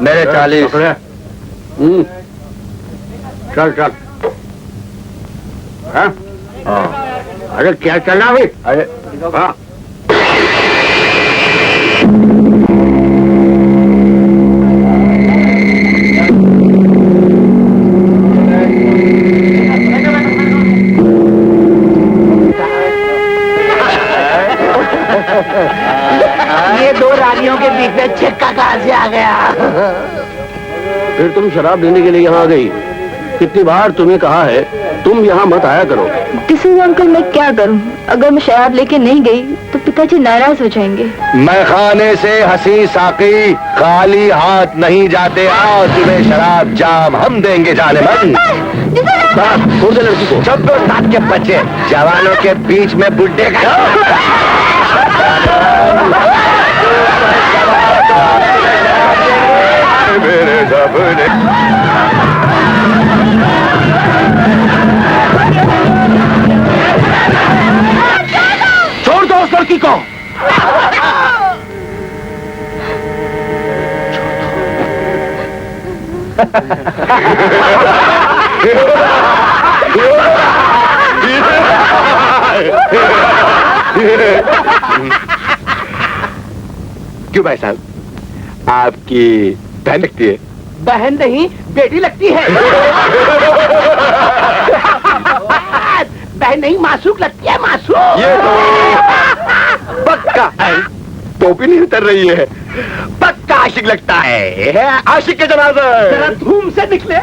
मेरे 40। चल चल। हाँ? अरे क्या चलना भाई? अरे हाँ। ये दो रानियों के बीच में छिक्का कहां से आ गया? फिर तुम शराब देने के लिए यहाँ आ गई। कितनी बार तुम्हें कहा है तुम यहाँ मत आया करो। दिस इज अंकल, मैं क्या करूं? अगर मैं शराब लेके नहीं गई तो पिताजी नाराज हो जाएंगे। मैं खाने से हंसी साकी खाली हाथ नहीं जाते। आओ तुम्हें शराब जाम हम देंगे जाने मन। छोड़ दे लड़की को। सब तो साथ के बच्चे जवानों के बीच में बुड्ढे का मेरे सपने। छोड़ दो उस लड़की को। क्यों भाई साहब, आपकी बहन लगती है? बहन नहीं, बेटी लगती है। बहन नहीं, मासूक लगती है, मासूक। ये तो पक्का टोपी नहीं उतर रही है, पक्का आशिक लगता है। आशिक के जनाजा जरा धूम से निकले।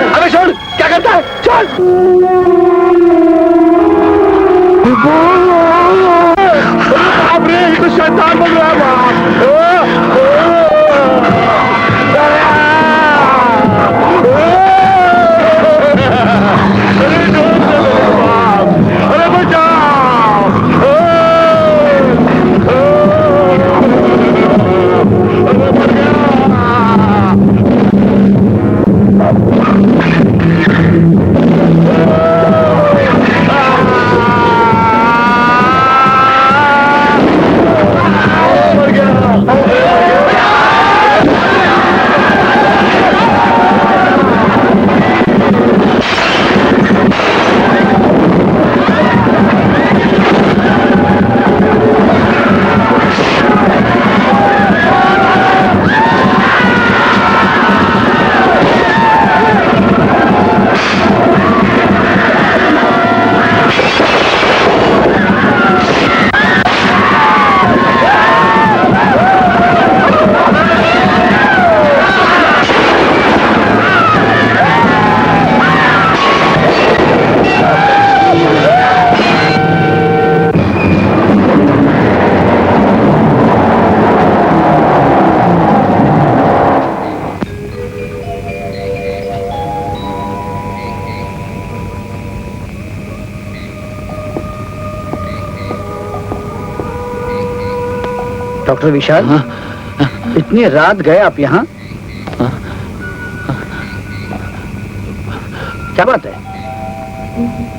अबे छोड़, क्या करता है? छोड़। बाप रे, ये तो शैतान बन रहा है। अरे बचाओ। अरे मर गया। डॉक्टर विशाल, इतनी रात गए आप यहाँ? क्या बात है?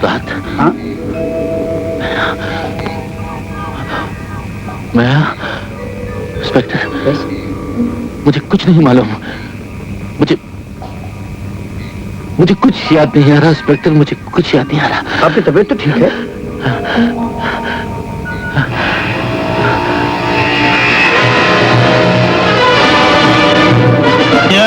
रात? हाँ? मैं इंस्पेक्टर, मुझे कुछ नहीं मालूम। मुझे कुछ याद नहीं आ रहा इंस्पेक्टर, मुझे कुछ याद नहीं आ रहा। आपकी तबीयत तो ठीक है?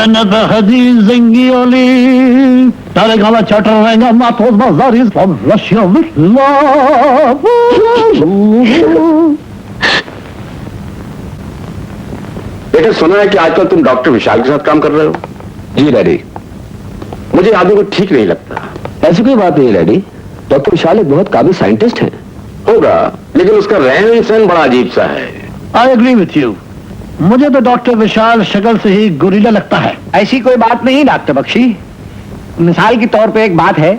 Nabahadi Zingioli, Talegala Chataranga Matos Mazaris from Russia with love. बेटा, सुना है कि आजकल तुम डॉक्टर विशाल के साथ काम कर रहे हो? जी डैडी। मुझे आदमी को ठीक नहीं लगता। ऐसी कोई बात नहीं डैडी, डॉक्टर विशाल एक बहुत काबिल साइंटिस्ट हैं। होगा, लेकिन उसका रहन सहन बड़ा अजीब सा है। I agree with you. मुझे तो डॉक्टर विशाल शक्ल से ही गोरिल्ला लगता है। ऐसी कोई बात नहीं डॉक्टर बख्शी। मिसाल के तौर पे एक बात है,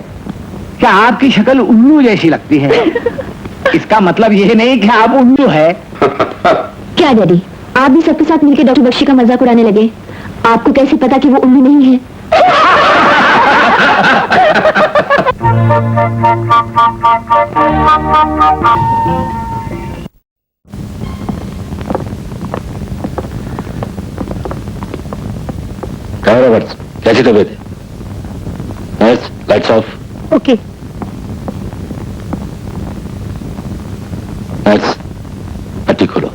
क्या आपकी शक्ल उल्लू जैसी लगती है। इसका मतलब यह नहीं कि आप उल्लू है। क्या डैडी, आप भी सबके साथ मिलकर डॉक्टर बख्शी का मजाक उड़ाने लगे? आपको कैसे पता कि वो उल्लू नहीं है? रॉबर्ट्स, कैसी तबीयत है? Nurse, lights off. Okay. Nurse, पट्टी खोलो।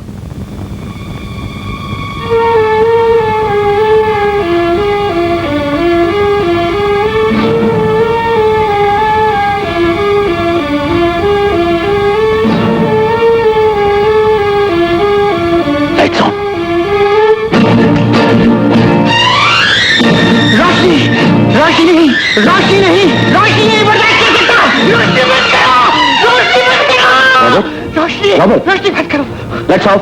Lights on. रोशनी नहीं, रोशनी नहीं, रोशनी नहीं, बर्दाश्त नहीं करता। रोशनी मत करो, रोशनी मत करो, रोशनी, रोशनी मत करो। Lights off.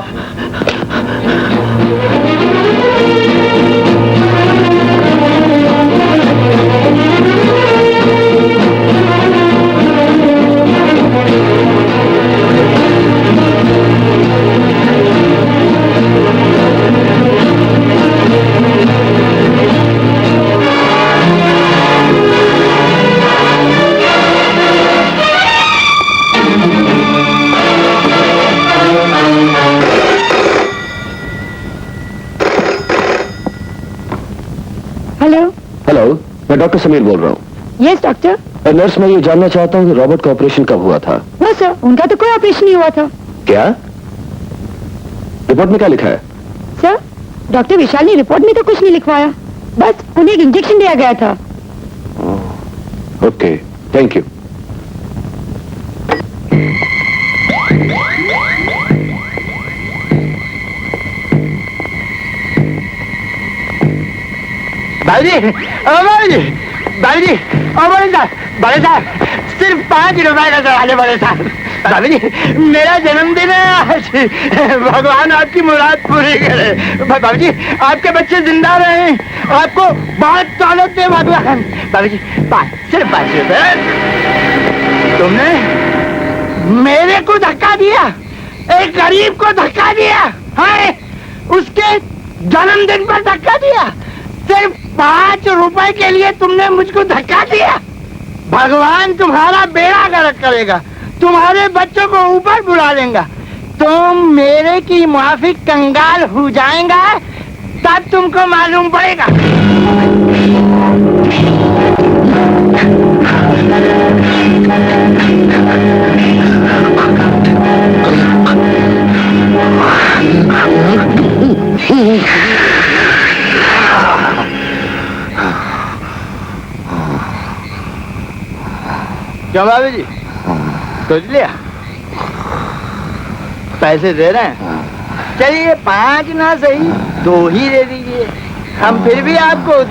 मैं डॉक्टर समीर बोल रहा हूँ। Yes doctor. नर्स, मैं ये जानना चाहता हूँ कि रॉबर्ट का ऑपरेशन कब हुआ था? नो सर, उनका तो कोई ऑपरेशन नहीं हुआ था। क्या रिपोर्ट में क्या लिखा है? सर, डॉक्टर विशाल ने रिपोर्ट में तो कुछ नहीं लिखवाया, बस उन्हें एक इंजेक्शन दिया गया था। Okay, thank you. भाई जी, बड़े साहब, सिर्फ 5 रुपए का सवाल बड़े साहब। भाभी जी, मेरा जन्मदिन है आज, भगवान आपकी मुराद पूरी करे। भाभी जी, आपके बच्चे जिंदा रहे, आपको बहुत दौलत दे भगवान। भाभी जी, सिर्फ 5 रुपए। तुमने मेरे को धक्का दिया, एक गरीब को धक्का दिया, है उसके जन्मदिन पर धक्का दिया। सिर्फ 5 रुपए के लिए तुमने मुझको धक्का दिया। भगवान तुम्हारा बेड़ा गर्क करेगा, तुम्हारे बच्चों को ऊपर बुला लेगा। तुम मेरे की माफी कंगाल हो जाएगा, तब तुमको मालूम पड़ेगा। क्यों भाभी जी, सोच लिया? पैसे दे रहे हैं, चलिए 5 ना सही 2 ही दे दीजिए, हम फिर भी आपको।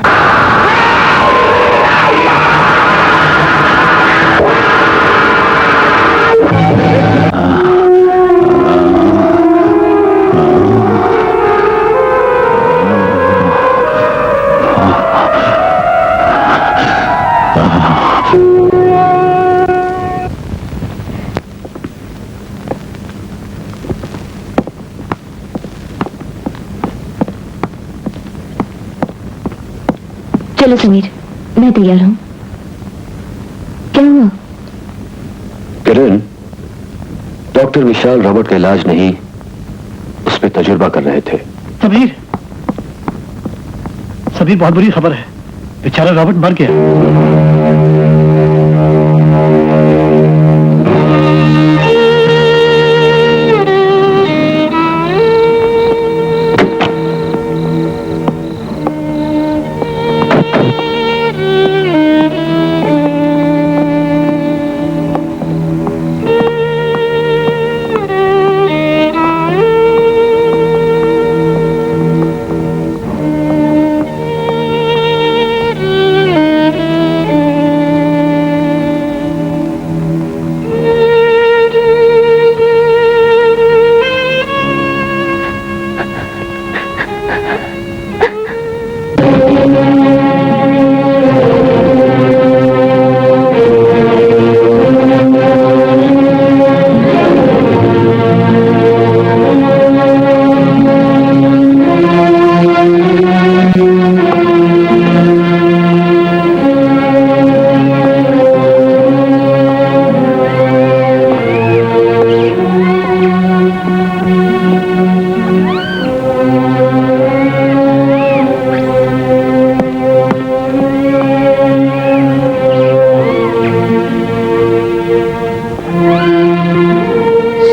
चलो समीर, मैं तैयार हूँ। क्या हुआ? किरण, डॉक्टर विशाल रॉबर्ट का इलाज नहीं, उस पर तजुर्बा कर रहे थे। समीर, बहुत बुरी खबर है, बेचारा रॉबर्ट मर गया।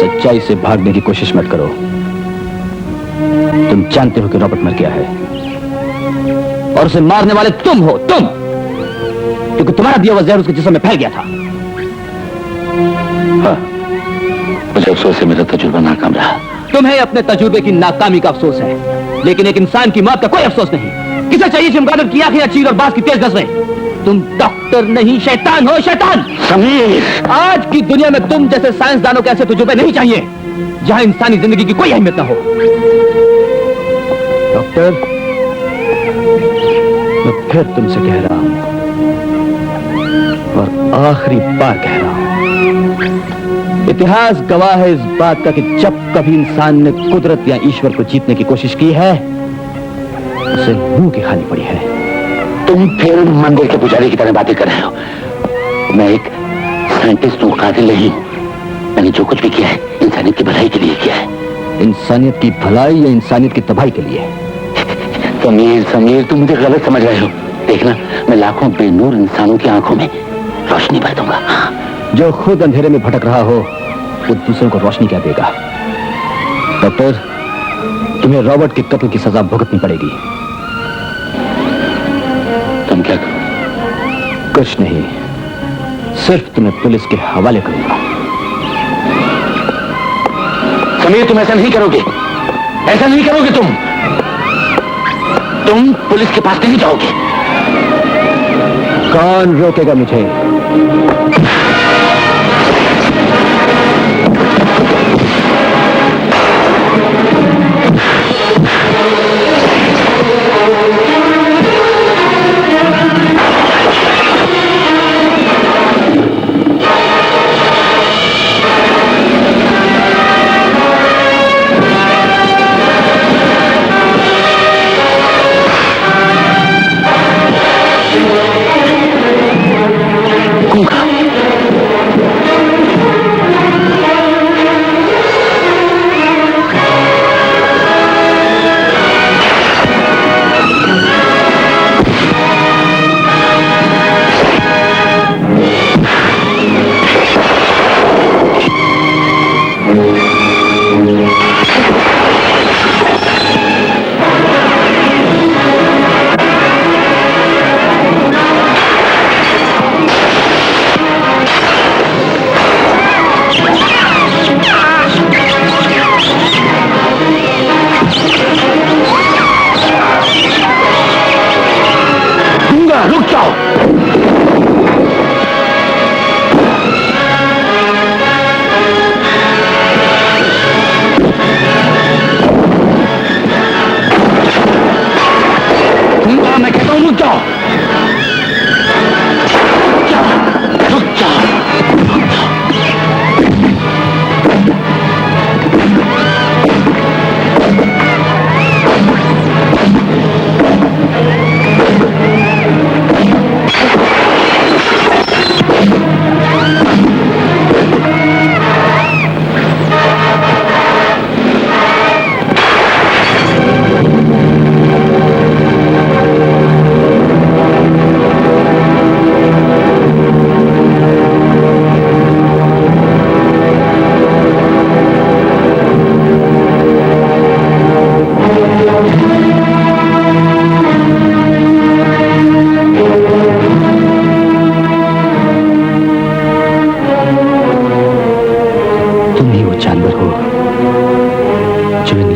सच्चाई से भागने की कोशिश मत करो। तुम जानते हो कि रॉबर्ट मर गया है और उसे मारने वाले तुम हो, तुम, क्योंकि तुम्हारा दिया हुआ जहर उसके जिस्म में फैल गया था। हाँ, मुझे अफसोस है मेरा तजुर्बा नाकाम रहा। तुम्हें अपने तजुर्बे की नाकामी का अफसोस है, लेकिन एक इंसान की मौत का कोई अफसोस नहीं। किसे चाहिए चमगादड़ की आंखें चीर और बांस की तेज नजरें? तुम डॉक्टर नहीं, शैतान हो, शैतान। समीर, आज की दुनिया में तुम जैसे साइंसदानों के ऐसे तजुर्बे नहीं चाहिए जहां इंसानी जिंदगी की कोई अहमियत ना हो। डॉक्टर, मैं फिर तुमसे कह रहा हूं और आखिरी बार कह रहा हूं, इतिहास गवाह है इस बात का कि जब कभी इंसान ने कुदरत या ईश्वर को जीतने की कोशिश की है, उसे मुंह की खानी पड़ी है। तुम फिर मंदिर के पुजारी की तरह बातें कर रहे हो। मैं एक साइंटिस्ट हूँ, कातिल नहीं हूँ। मैंने जो कुछ भी किया है इंसानियत की भलाई के लिए किया है। इंसानियत की भलाई या इंसानियत की तबाही के लिए? समीर, तुम मुझे गलत समझ रहे हो। देखना, मैं लाखों बेनूर इंसानों की आंखों में रोशनी भर दूंगा। जो खुद अंधेरे में भटक रहा हो वो दूसरों को रोशनी क्या देगा? डॉक्टर, तुम्हें रॉबर्ट के कत्ल की सजा भुगतनी पड़ेगी। तुम क्या करो? कुछ नहीं, सिर्फ तुम्हें पुलिस के हवाले करूंगा। समीर, तुम ऐसा नहीं करोगे, ऐसा नहीं करोगे। तुम पुलिस के पास नहीं जाओगे। कौन रोकेगा मुझे?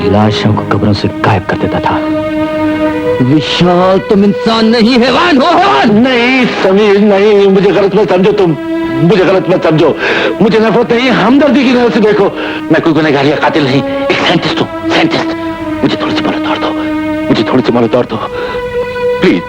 लाशों को कब्रों से गायब कर देता था। विशाल, तुम इंसान नहीं, हैवान हो। हैवान नहीं समीर, नहीं, मुझे गलत मत समझो। तुम मुझे गलत मत समझो। मुझे नफरत नहीं, हमदर्दी की नजर से देखो। मैं कोई गुनहगार या कातिल नहीं, एक साइंटिस्ट हूँ, साइंटिस्ट। मुझे थोड़ी सी मोहलत और दो, मुझे थोड़ी सी मोहलत और दो, प्लीज।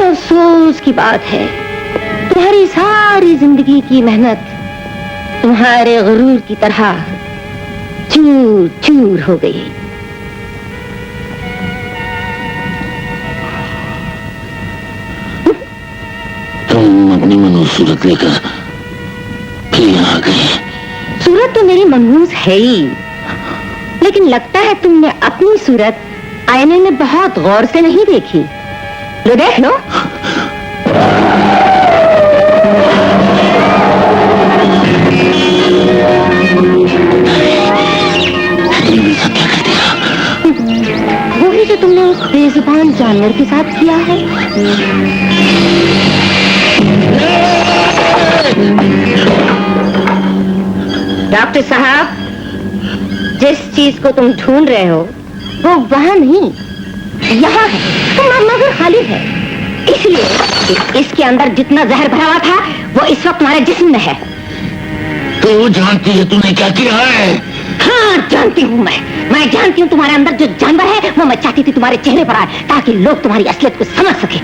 अफसोस की बात है, तुम्हारी सारी जिंदगी की मेहनत तुम्हारे गुरूर की तरह चूर चूर हो गई। तुम अपनी मनहूस सूरत लेकर फिर यहाँ आ गई। सूरत तो मेरी मनहूस है ही, लेकिन लगता है तुमने अपनी सूरत आईने में बहुत गौर से नहीं देखी। लो देख लो। वही जो तुमने उस बेजुबान जानवर के साथ किया है। डॉक्टर साहब, जिस चीज को तुम ढूंढ रहे हो वो वहां नहीं, यहाँ है। तुम्हारा नजर खाली है। इसलिए कि इसके अंदर जितना जहर भरा हुआ था वो इस वक्त तुम्हारे जिस्म में है। तू जानती है तूने क्या किया है? हाँ जानती हूँ मैं जानती हूँ तुम्हारे अंदर जो जानवर है वो मैं चाहती थी तुम्हारे चेहरे पर आए ताकि लोग तुम्हारी असलियत को समझ सके।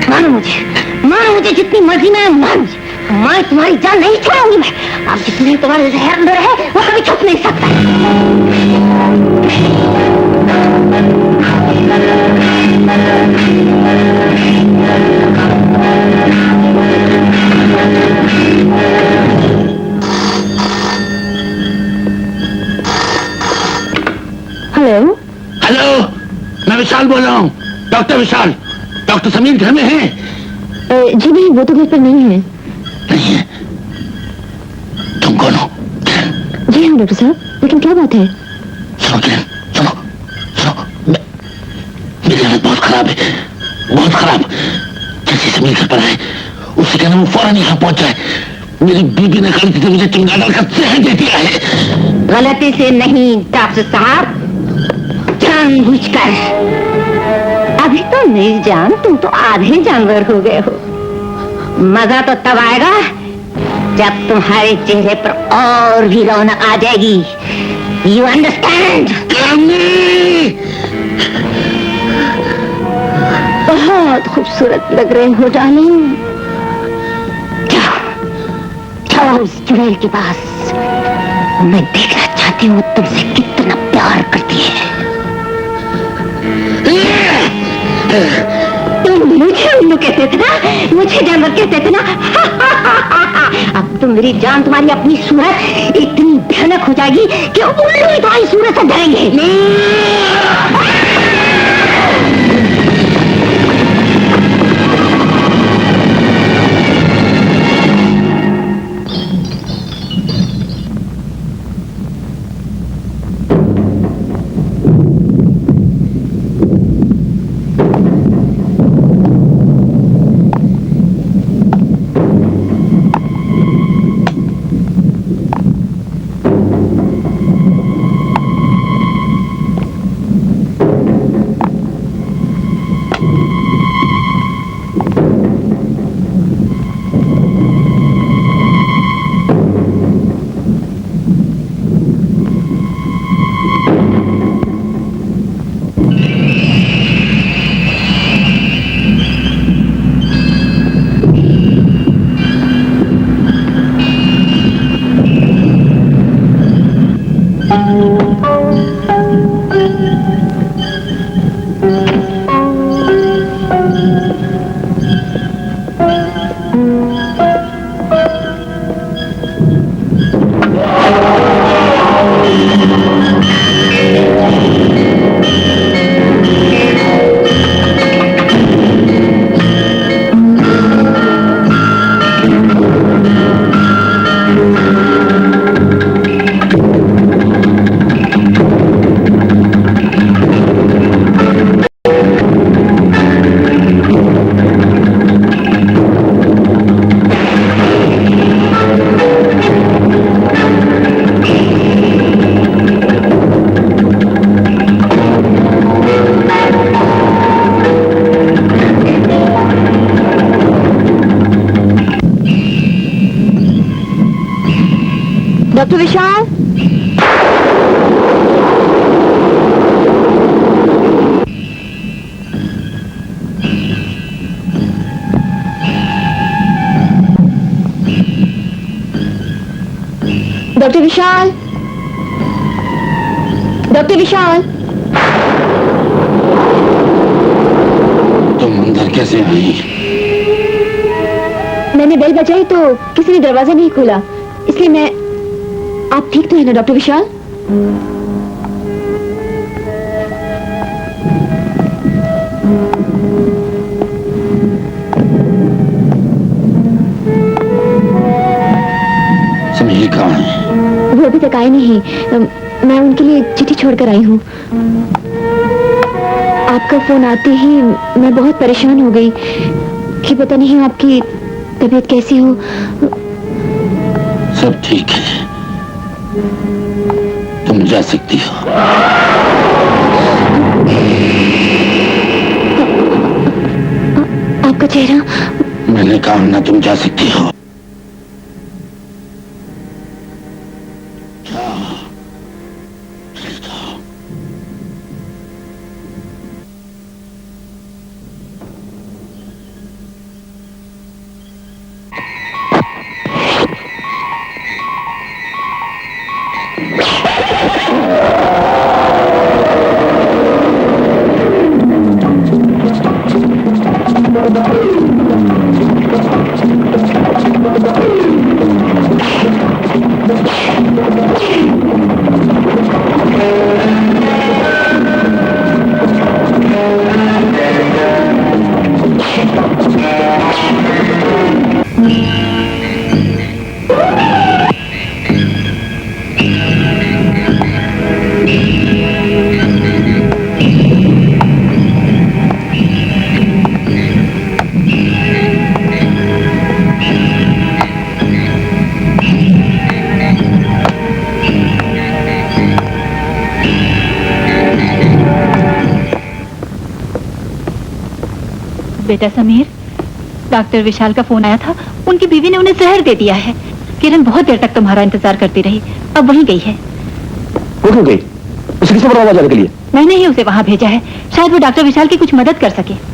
मानो मुझे जितनी मर्जी में मानो मुझे, मैं तुम्हारी जान नहीं छोड़ूंगी। मैं अब जितनी तुम्हारे जहर अंदर है वो कभी छुप नहीं सकता। हेलो हेलो, मैं विशाल बोल रहा हूँ, डॉक्टर विशाल। डॉक्टर समीर घर में है? जी नहीं, वो तो घर पर नहीं है। नहीं है? तुम कौन हो? जी हाँ डॉक्टर साहब, लेकिन क्या बात है? सुनो किरण, सुनो सुनो, मेरी हालत बहुत खराब है, बहुत खराब। जैसे समीर घर पर आए उससे कहना वो फौरन यहाँ पहुंच जाए। मेरी बीबी ने गलती से मुझे चिंगार डालकर जहर दे दिया है। गलती से नहीं डॉक्टर साहब, जानबूझकर। अभी तो नहीं जान, तुम तो आधे जानवर हो गए हो। मजा तो तब आएगा जब तुम्हारे चेहरे पर और भी रौनक आ जाएगी। You understand? बहुत खूबसूरत लग रहे हो डार्लिंग। जाओ उस चुड़ैल के पास, मैं देखना चाहती हूँ तुमसे कितना प्यार करती है। तुम मुझे उल्लू कहते थे ना, मुझे जानवर कहते थे ना। अब तो मेरी जान तुम्हारी अपनी सूरत इतनी भयानक हो जाएगी कि उल्लू ही तुम्हारी सूरत से डरेंगे। डॉक्टर विशाल, डॉक्टर विशाल, डॉक्टर विशाल। तुम अंदर कैसे आई? मैंने बेल बजाई तो किसी ने दरवाजा नहीं खोला, इसलिए मैं। आप ठीक तो है ना डॉक्टर विशाल? समीर कहाँ है? वो अभी तक आए नहीं। मैं उनके लिए चिट्ठी छोड़कर आई हूँ। आपका फोन आते ही मैं बहुत परेशान हो गई कि पता नहीं आपकी तबीयत कैसी हो। सब ठीक है, तुम जा सकती हो। चेहरा। मैंने कहा ना तुम जा सकती हो। बेटा समीर, डॉक्टर विशाल का फोन आया था। उनकी बीवी ने उन्हें जहर दे दिया है। किरण बहुत देर तक तुम्हारा इंतजार करती रही, अब वहीं गई है। वो क्यों गई? उसे किसने बताया जाने के लिए? मैंने ही उसे वहां भेजा है, शायद वो डॉक्टर विशाल की कुछ मदद कर सके।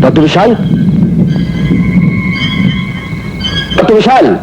डॉक्टर विशाल, डॉक्टर विशाल,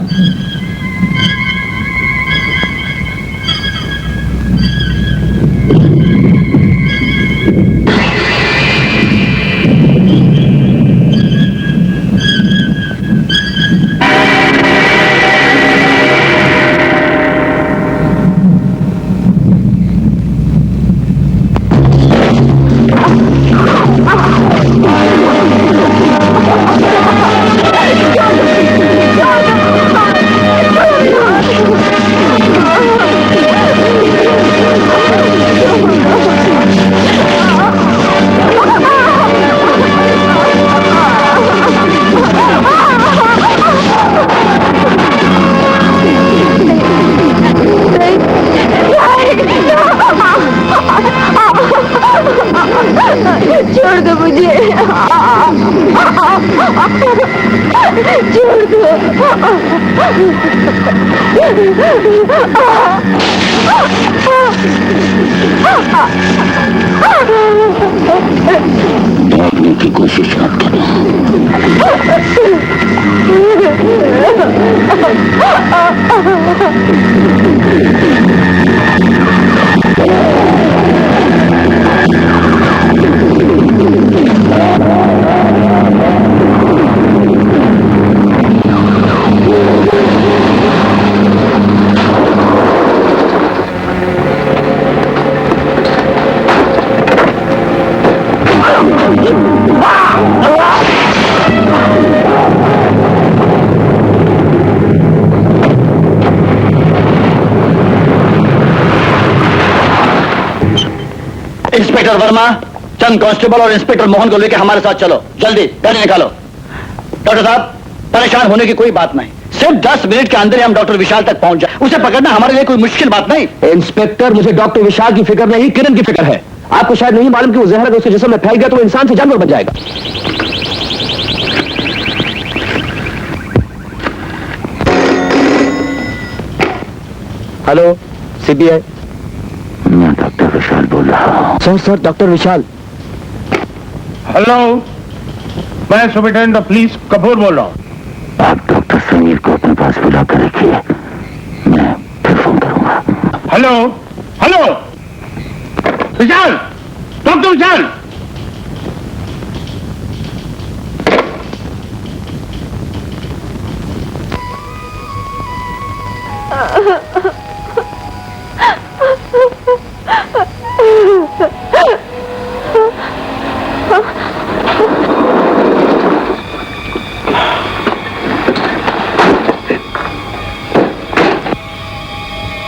छोड़ दो मुझे, छोड़ दो। भागने की कोशिश मत करना। इंस्पेक्टर वर्मा, चंद कांस्टेबल और इंस्पेक्टर मोहन को लेकर हमारे साथ चलो, जल्दी गाड़ी निकालो। डॉक्टर साहब, परेशान होने की कोई बात नहीं, सिर्फ 10 मिनट के अंदर ही हम डॉक्टर विशाल तक पहुंच जाए। उसे पकड़ना हमारे लिए कोई मुश्किल बात नहीं। इंस्पेक्टर, मुझे डॉक्टर विशाल की फिक्र नहीं, किरण की फिक्र है। आपको शायद नहीं मालूम कि वो जहर अगर उसके जिस्म में फैल गया तो वो इंसान से जानवर बन जाएगा। Hello, CBI. मैं डॉक्टर विशाल बोल रहा हूँ। Sir, doctor Vishal. हेलो, मैं सुपरिटेंडेंट ऑफ पुलिस कपूर बोल रहा हूँ। आप डॉक्टर समीर को अपने पास बुला कर रखिए, मैं फिर फोन करूंगा। हेलो हेलो, विशाल, डॉक्टर विशाल।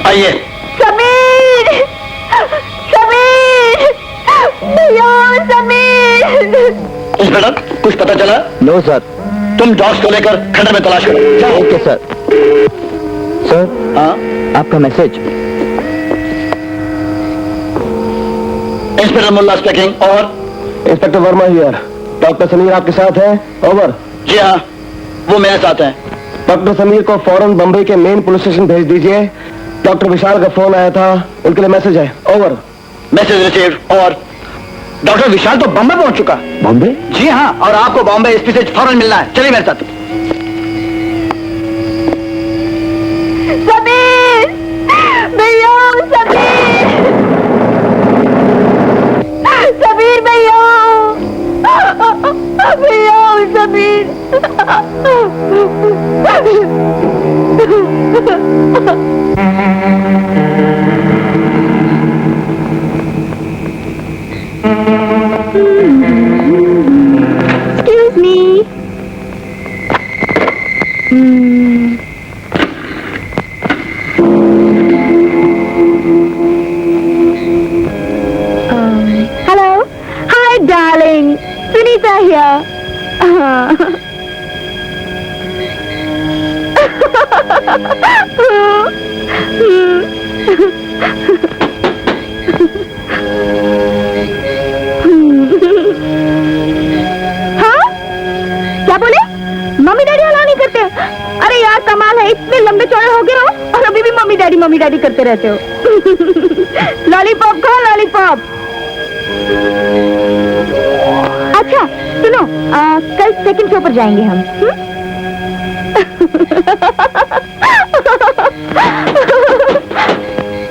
आइए। समीर, समीर, भैया समीर। इंस्पेक्टर, कुछ पता चला? No sir. तुम जॉर्ज को लेकर खंडर में तलाश करो। जाओ। Okay sir. सर, हाँ, आपका मैसेज। इंस्पेक्टर मुल्ला स्पीकिंग। और inspector Verma here. Doctor Sameer आपके साथ है? ओवर। जी हाँ, वो मेरे साथ हैं। डॉक्टर समीर को फौरन बंबई के मेन पुलिस स्टेशन भेज दीजिए। डॉक्टर विशाल का फोन आया था, उनके लिए मैसेज है। ओवर। Message receive. और डॉक्टर विशाल तो बॉम्बे पहुंच चुका। बॉम्बे? जी हाँ, और आपको बॉम्बे एसपी से फौरन मिलना है। चलिए मेरे साथ। समीर, भैया समीर, समीर भैया, भैया Sameer. Excuse me. Hello. Hi, darling. Sunita here. हाँ? क्या बोले? मम्मी डैडी अलाउ नहीं करते? अरे यार कमाल है, इतने लंबे चौड़े हो गए हो और अभी भी मम्मी डैडी करते रहते हो। लॉलीपॉप खाओ, लॉलीपॉप। अच्छा सुनो, कल सेकंड शो पर जाएंगे हम।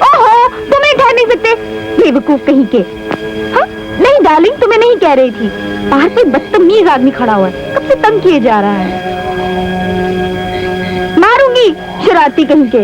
ओहो, तुम्हें ठहर नहीं सकते, बेवकूफ कहीं के। हाँ? नहीं डार्लिंग, तुम्हें नहीं कह रही थी। बाहर पे बदतमीज आदमी खड़ा हुआ है, कब से तंग किए जा रहा है। मारूंगी शरारती कहीं के।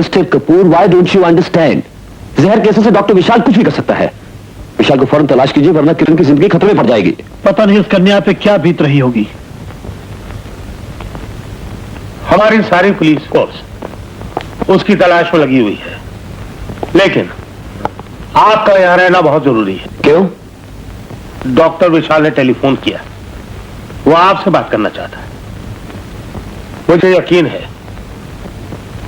Mister Kapoor, why don't you understand? जहर केसों से डॉक्टर विशाल कुछ भी कर सकता है। विशाल को फौरन तलाश कीजिए, वरना किरण की जिंदगी खतरे में पड़ जाएगी। पता नहीं उस कन्या पे क्या बीत रही होगी। हमारी सारी पुलिस फोर्स उसकी तलाश में लगी हुई है, लेकिन आपका यहां रहना बहुत जरूरी है। क्यों? डॉक्टर विशाल ने टेलीफोन किया, वो आपसे बात करना चाहता है। मुझे यकीन है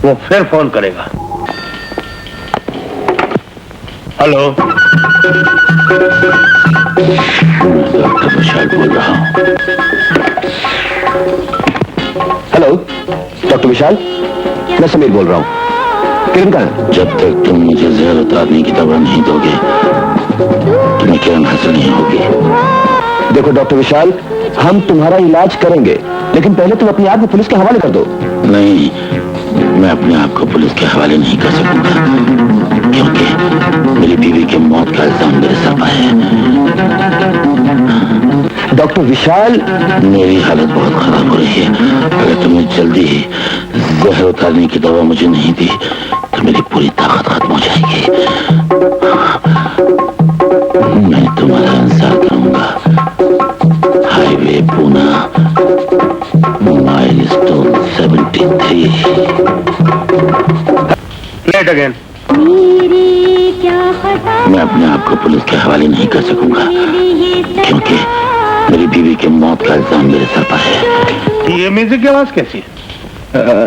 वो फिर फोन करेगा। हेलो, डॉक्टर विशाल बोल रहा हूँ। हेलो डॉक्टर विशाल, मैं समीर बोल रहा हूँ। किरण कहाँ है? जब तक तुम मुझे जहर उतारने की दवा नहीं दोगे, तुम्हें किरण हासिल नहीं होगी। देखो डॉक्टर विशाल, हम तुम्हारा इलाज करेंगे, लेकिन पहले तुम अपने आप को पुलिस के हवाले कर दो। नहीं, मैं अपने आप को पुलिस के हवाले नहीं कर सकूंगा, क्योंकि मेरी बीवी की मौत का इल्जाम मेरे सर पर है। डॉक्टर विशाल, मेरी हालत बहुत खराब हो रही है। अगर तुमने जल्दी ही जहर उतारने की दवा मुझे नहीं दी तो मेरी पूरी ताकत खत्म हो जाएगी। मैं तुम्हारा इंतजार करूंगा। Highway Poona, milestone 73। Late again. मैं अपने आप को पुलिस के हवाले नहीं कर सकूंगा, क्योंकि मेरी बीवी की मौत का इल्जाम मेरे सर पर है। ये म्यूजिक की आवाज कैसी है?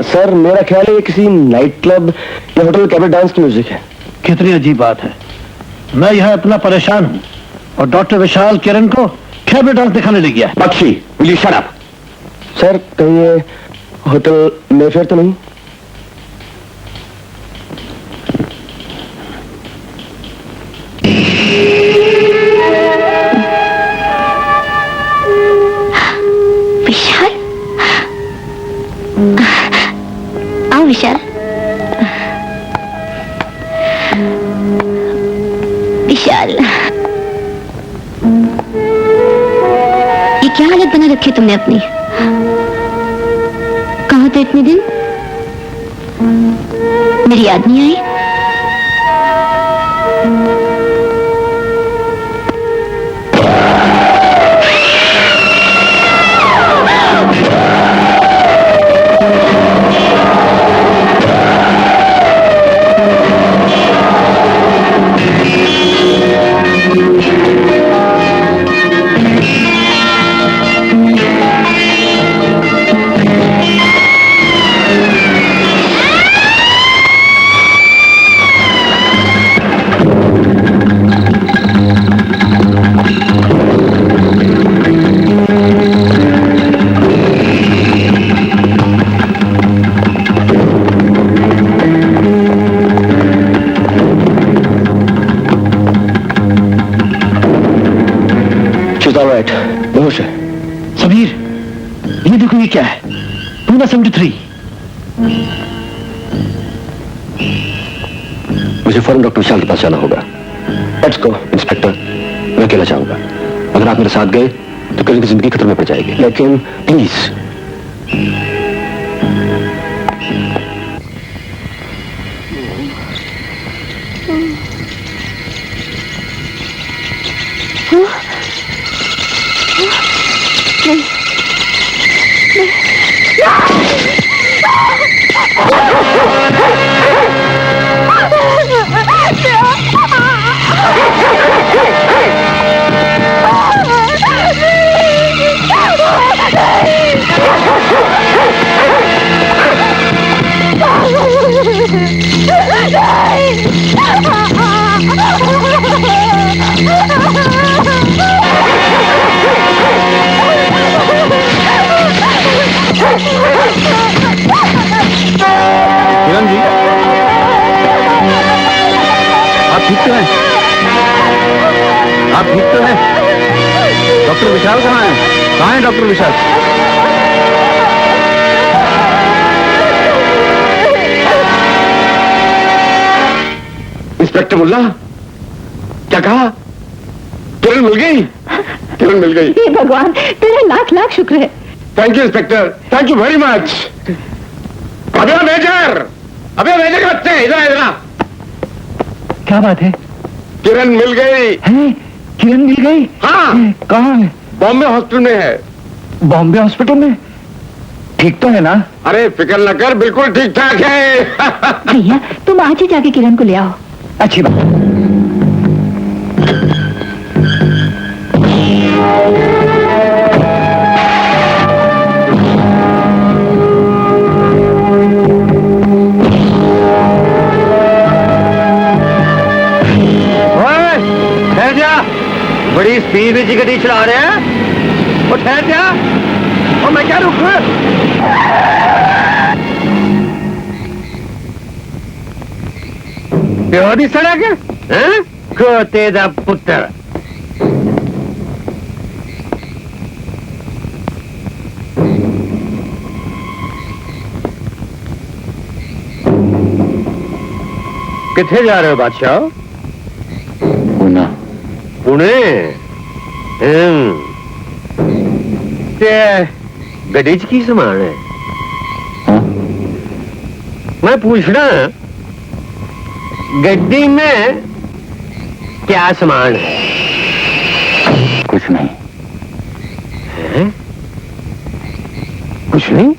सर मेरा ख्याल है ये किसी नाइट क्लब या होटल कैबरे डांस की म्यूजिक है। कितनी अजीब बात है। मैं यहाँ इतना परेशान हूँ और डॉक्टर विशाल किरण को कैबरे डांस दिखाने ले गया है। Bakshi, will you shut up? Sir कहीं ये होटल मेफेयर तो नहीं? विशाल, आओ विशाल। विशाल, ये क्या हालत बना रखी तुमने अपनी? कहाँ थे इतने दिन? मेरी याद नहीं आई? बेहोश है। समीर, ये देखो ये क्या है? पूना 73। मुझे फौरन डॉक्टर विशाल के पास जाना होगा। लेट्स गो इंस्पेक्टर, मैं अकेला जाऊंगा। अगर आप मेरे साथ गए तो किरण की जिंदगी खतरे में पड़ जाएगी, लेकिन प्लीज। किरण जी, आप ठीक तो हैं? आप ठीक तो हैं? डॉक्टर विशाल कहाँ हैं? कहाँ है डॉक्टर विशाल? इंस्पेक्टर मुल्ला, क्या कहा? किरण मिल गई? किरण मिल गई। हे भगवान, तेरा लाख लाख शुक्र है। Thank you inspector, thank you very much. अबे मेजर, अबे मेरे के बच्चे इधर इधर आ। क्या बात है? किरण मिल गई। हैं? किरण मिल गई? हाँ। कहाँ है? बॉम्बे हॉस्पिटल में है। बॉम्बे हॉस्पिटल में? ठीक तो है ना? अरे फिक्र न कर, बिल्कुल ठीक ठाक है। भैया तुम आज ही जाके किरण को ले आओ। अच्छी बात। ठहर जा, बड़ी स्पीड में जी गाड़ी चला रहे हैं। वो ठहर जा, और मैं क्या रुक। बेहोदी सड़क है, खोते दा पुत्र। किथे जा रहे हो बादशाह? पूना। पुणे? ते गड्डी च की समान है? हाँ? मैं पूछना, गड्डी में क्या सामान है? कुछ नहीं। हैं? कुछ नहीं?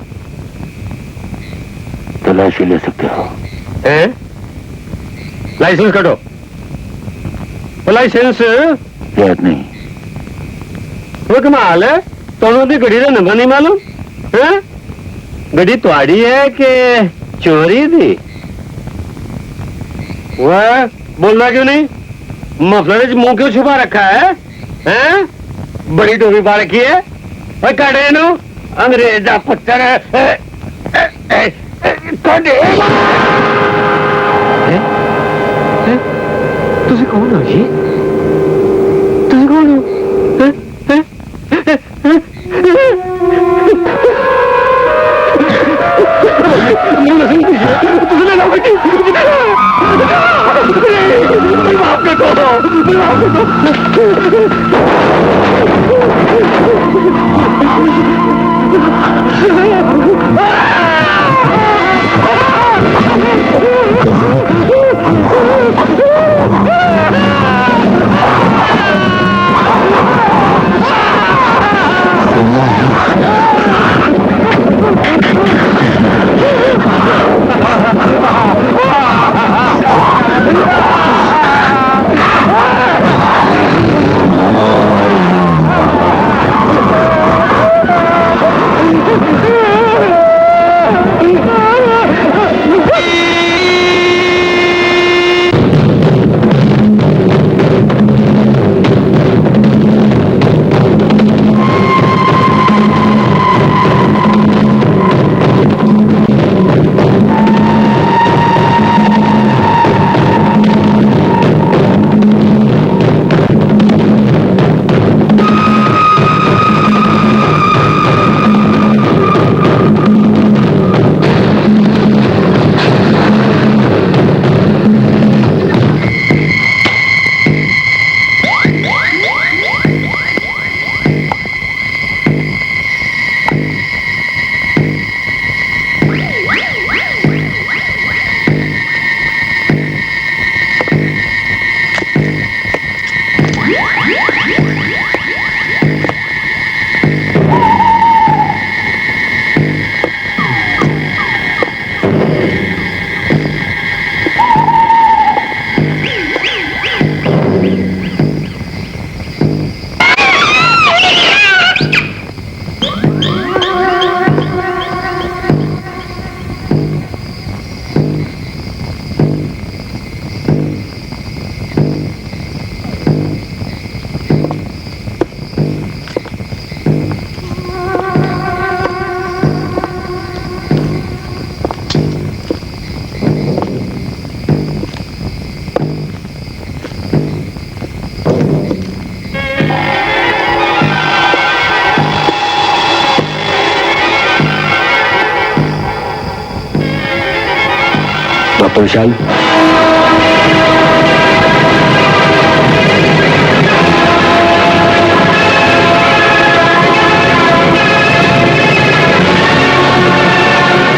तलाशी ले सकते हो। हैं? लाइसेंस कटो। वो लाइसेंस याद नहीं। वो कमाल है, तुम्हें भी गड्डी का नंबर नहीं मालूम है? गड्डी तुम्हारी है कि चोरी थी? वह बोलना क्यों नहीं? मफलर मुंह क्यों छुपा रखा है? हैं? बड़ी टोपी पा रखी है। ओए काटे नो अंग्रेजा पुत्र। तुझे कौन हो जी? तुझे कौन हो? डॉक्टर विशाल,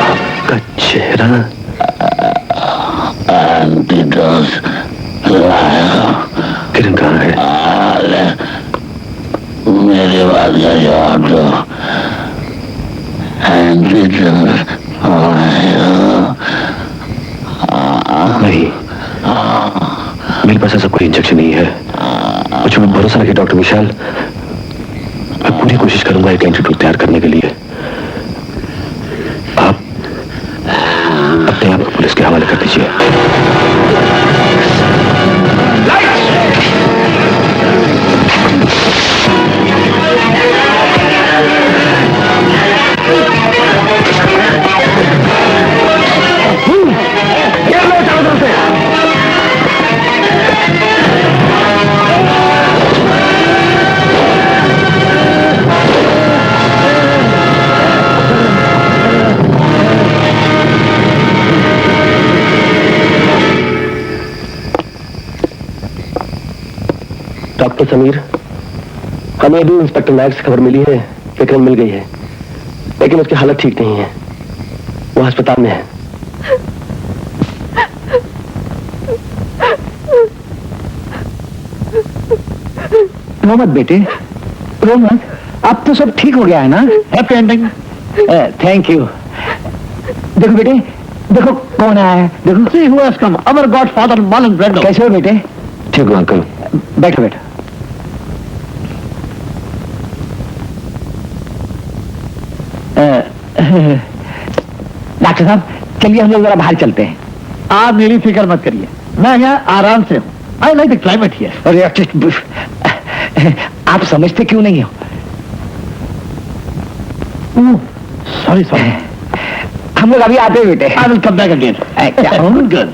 आपका चेहरा एंटीडोज लाया। किरण कहाँ है? मेरे बात का जवाब दो। एंटीडोज नहीं, मेरे पास ऐसा कोई इंजेक्शन नहीं है। मुझ पर भरोसा रखिए डॉक्टर विशाल, मैं पूरी कोशिश करूंगा एक एंटीडोट तैयार करने के लिए। आप अपने आप को पुलिस के हवाले कर दीजिए। डॉक्टर समीर, हमें अभी इंस्पेक्टर नायक से खबर मिली है कि किरण मिल गई है, लेकिन उसकी हालत ठीक नहीं है। वो अस्पताल में है। रो मत बेटे, रो मत। अब तो सब ठीक हो गया है ना? Happy ending. Thank you. देखो बेटे, देखो कौन आया है। देखो, See who has come, our godfather Marlon Brando। कैसे हो बेटे? ठीक हूँ अंकल। बैठो बैठो। डॉक्टर साहब, चलिए हम लोग जरा बाहर चलते हैं। आप मेरी फिक्र मत करिए, मैं यहाँ आराम से हूँ। I like the climate here. अरे आप समझते क्यों नहीं हो? सॉरी सॉरी, हम लोग अभी आते हैं बेटे। I will come back again. Good.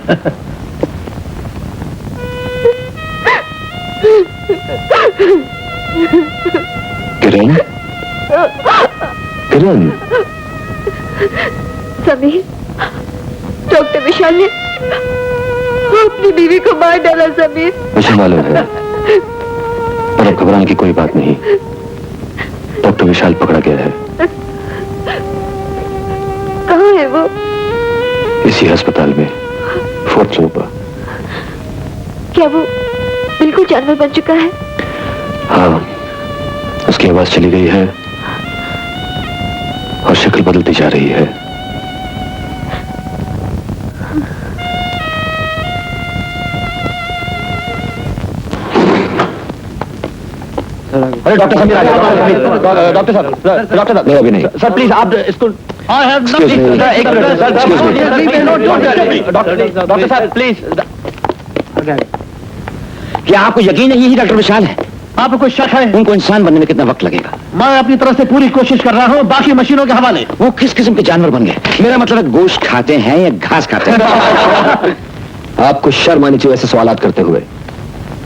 Kiran, Kiran, Sameer, doctor Vishal ने अपनी बीवी को मार डाला। समीर, मुझे मालूम है, पर अब घबराने की कोई बात नहीं। डॉक्टर विशाल पकड़ा गया है। कहाँ है वो? इसी अस्पताल में, 4th फ्लोर पर। क्या वो बिल्कुल जानवर बन चुका है? हाँ, उसकी आवाज चली गई है और शक्ल बदलती जा रही है। अरे डॉक्टर समीर आ गए। डॉक्टर साहब, डॉक्टर साहब। नहीं, अभी नहीं। सर प्लीज आप इसको। I have Excuse me. Nothing. एक minute sir, Excuse me. Doctor साहब प्लीज। क्या आपको यकीन है यही डॉक्टर विशाल है? आपको कोई शक है? उनको इंसान बनने में कितना वक्त लगेगा? मैं अपनी तरफ से पूरी कोशिश कर रहा हूँ, बाकी मशीनों के हवाले। वो किस किस्म के जानवर बन गए? मेरा मतलब है गोश्त खाते हैं या घास खाते हैं? आपको शर्म आनी चाहिए ऐसे सवालात करते हुए।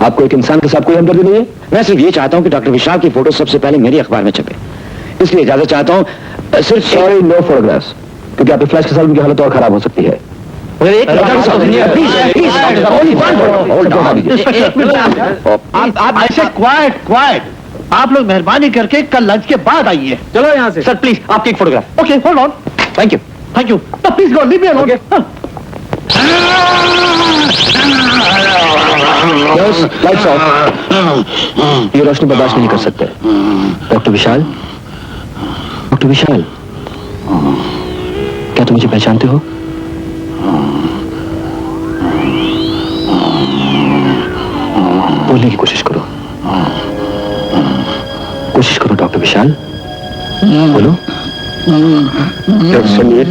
आपको एक इंसान के साथ कोई हमदर्दी नहीं है? मैं सिर्फ ये चाहता हूँ कि डॉक्टर विशाल की फोटो सबसे पहले मेरी अखबार में छपे, इसलिए इजाजत चाहता हूँ। सिर्फ सॉरी, नो फोटोग्राफ्स, क्योंकि आपके फ्लैश के साथ उनकी हालत और खराब हो सकती है। आप ऐसे क्वाइट क्वाइट, आप लोग मेहरबानी करके कल लंच के बाद आइए। चलो यहाँ से। सर प्लीज आपकी एक photograph. Okay, hold on. Thank you. Thank you. Please go, leave me alone. Lights off. ये रोशनी बर्दाश्त नहीं कर सकते। डॉक्टर विशाल, डॉक्टर विशाल, क्या तुम मुझे पहचानते हो? बोलने की कोशिश करो, कोशिश करो डॉक्टर विशाल, बोलो। डॉक्टर समीर,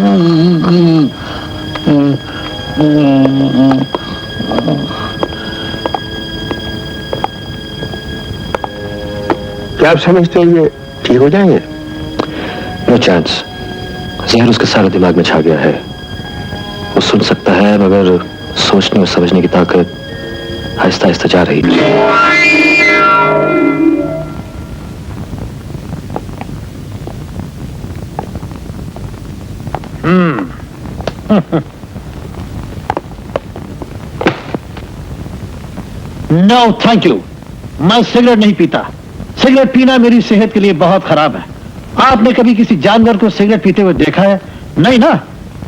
क्या आप समझते हो ये ठीक हो जाएंगे? No chance. जहर उसके सारे दिमाग में छा गया है। वो सुन सकता है मगर सोचने और समझने की ताकत आहिस्ता आहिस्ता जा रही है। नो थैंक यू, मैं सिगरेट नहीं पीता। सिगरेट पीना मेरी सेहत के लिए बहुत खराब है। आपने कभी किसी जानवर को सिगरेट पीते हुए देखा है? नहीं ना,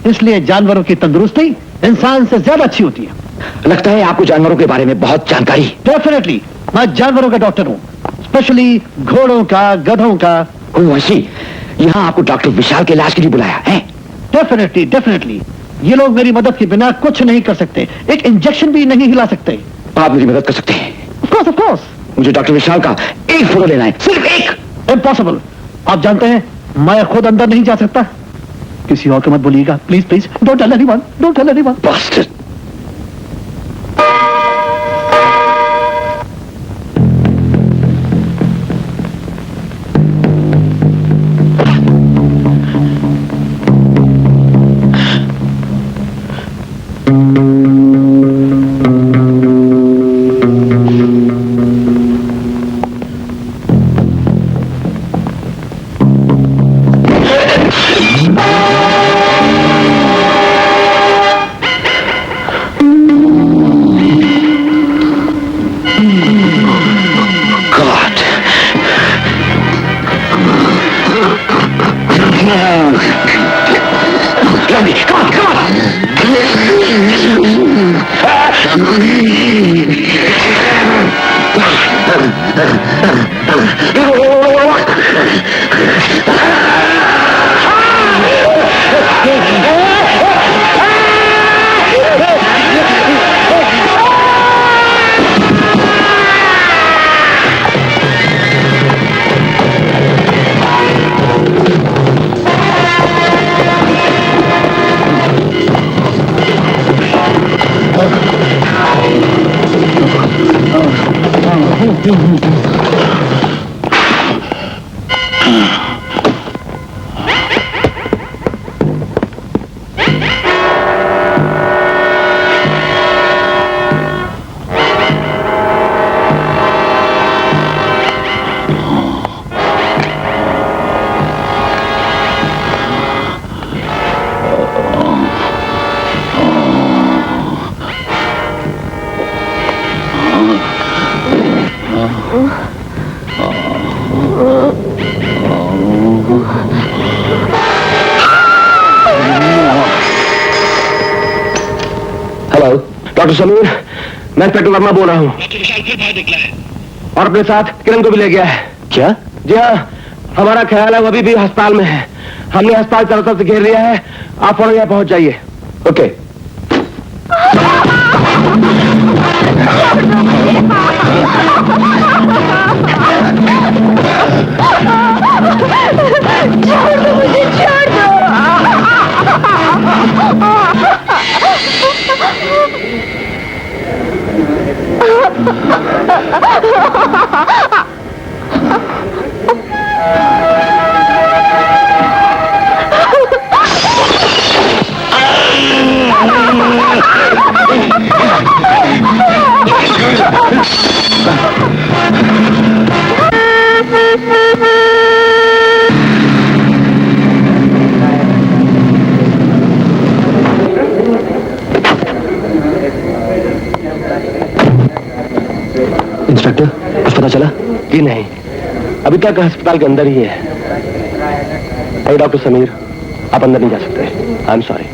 इसलिए जानवरों की तंदुरुस्ती इंसान से ज्यादा अच्छी होती है। लगता है आपको जानवरों के बारे में बहुत जानकारी। डेफिनेटली, मैं जानवरों का डॉक्टर हूँ, स्पेशली घोड़ों का, गधों का। यहाँ आपको डॉक्टर विशाल के इलाज के लिए बुलाया है? डेफिनेटली डेफिनेटली, ये लोग मेरी मदद के बिना कुछ नहीं कर सकते, एक इंजेक्शन भी नहीं हिला सकते। आप मेरी मदद कर सकते हैं? Of course. मुझे डॉक्टर विशाल का एक फोटो लेना है, सिर्फ एक। इम्पॉसिबल। आप जानते हैं मैं खुद अंदर नहीं जा सकता। किसी और को मत बोलिएगा, please please, don't tell anyone, don't tell anyone. Bastard. Doctor Sameer, मैं इंस्पेक्टर वर्मा बोल रहा हूँ। और अपने साथ किरण को भी ले गया है। क्या? जी हाँ, हमारा ख्याल है वो अभी भी अस्पताल में है। हमने अस्पताल चारों तरफ से घेर लिया है, आप फौरन यहाँ पहुंच जाइए। ओके। छोड़ दो मुझे, छोड़ दो। इंस्पेक्टर, कुछ पता चला? जी नहीं, अभी तक अस्पताल के अंदर ही है। अरे डॉक्टर समीर, आप अंदर नहीं जा सकते। I am sorry.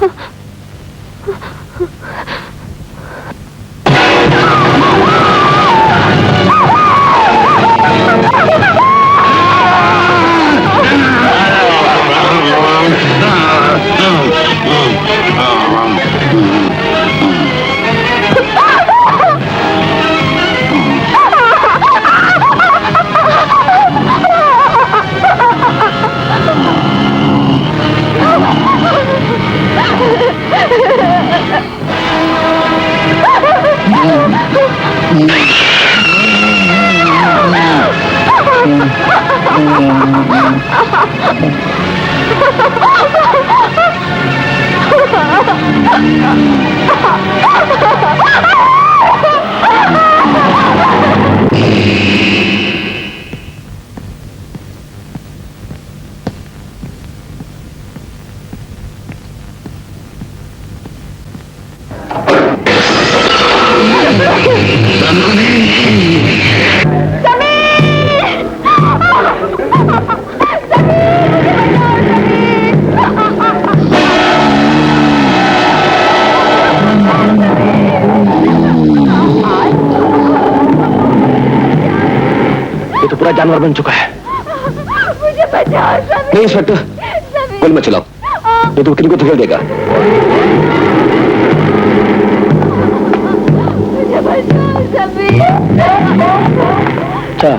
ये तो पूरा जानवर बन चुका है। मुझे बचाओ समीर। नहीं इंस्पेक्टर, गोली मत चलाओ, ये तो किनको धकेल देगा। मुझे बचाओ समीर। अच्छा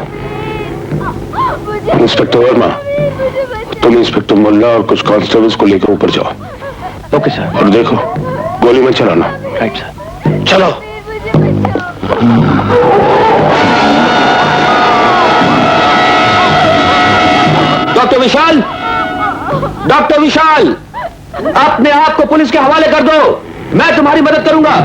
इंस्पेक्टर वर्मा, तुम इंस्पेक्टर मुल्ला और कुछ कांस्टेबल्स को लेकर ऊपर जाओ। Okay sir. और देखो गोली मत चलाना। Right sir. चलो। डॉक्टर विशाल, डॉक्टर विशाल, अपने आप को पुलिस के हवाले कर दो, मैं तुम्हारी मदद करूंगा।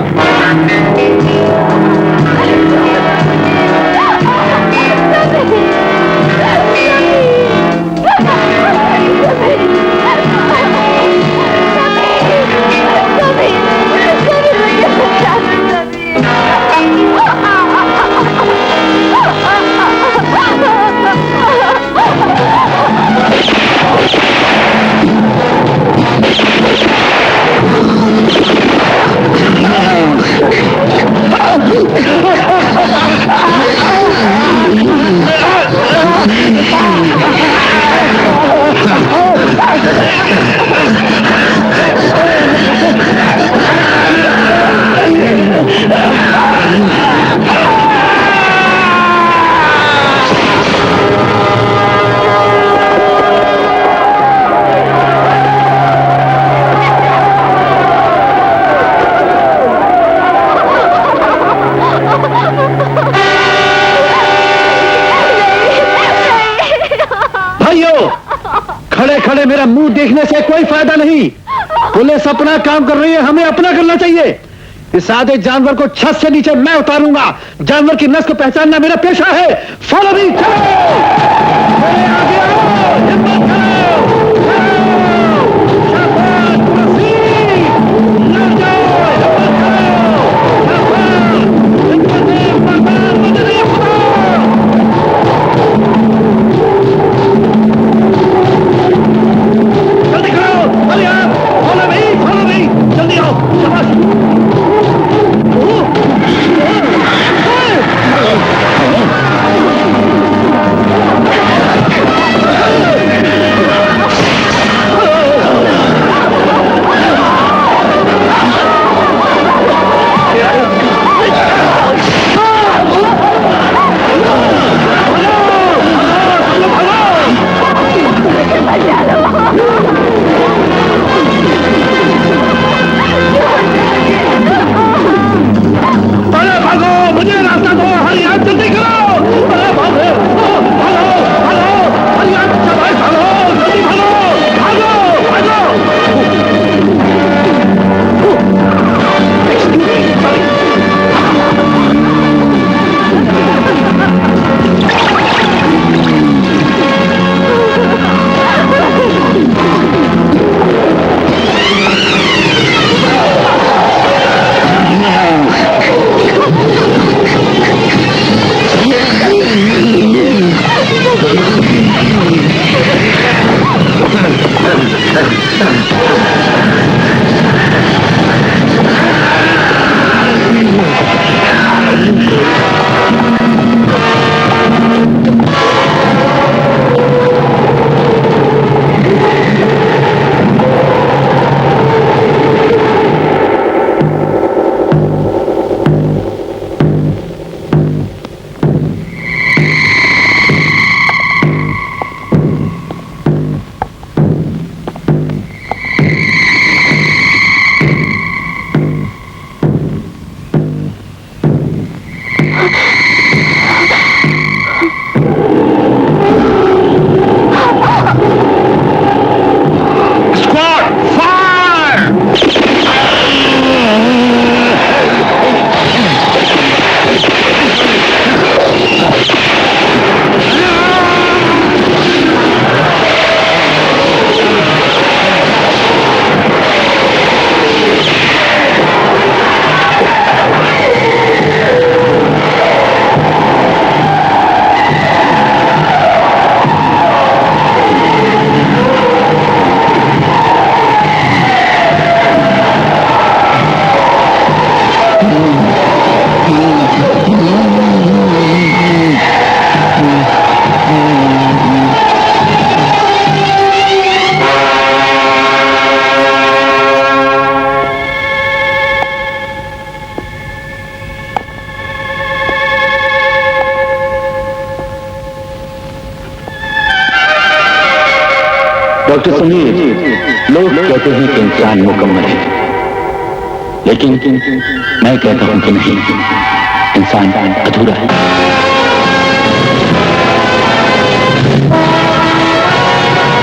खड़े खड़े मेरा मुंह देखने से कोई फायदा नहीं। पुलिस अपना काम कर रही है, हमें अपना करना चाहिए। इस आधे जानवर को छत से नीचे मैं उतारूंगा। जानवर की नस्ल को पहचानना मेरा पेशा है। फॉलो मी, चलो मेरे आगे आओ, हिम्मत करो, शाबाश, मसीह, लड़ जाओ, हिम्मत करो, जल्दी करो, फॉलो मी, जल्दी आओ, शाबाश। डॉक्टर समीर, लोग कहते हैं कि इंसान मुकम्मल है, लेकिन मैं कहता हूं कि नहीं, इंसान अधूरा है।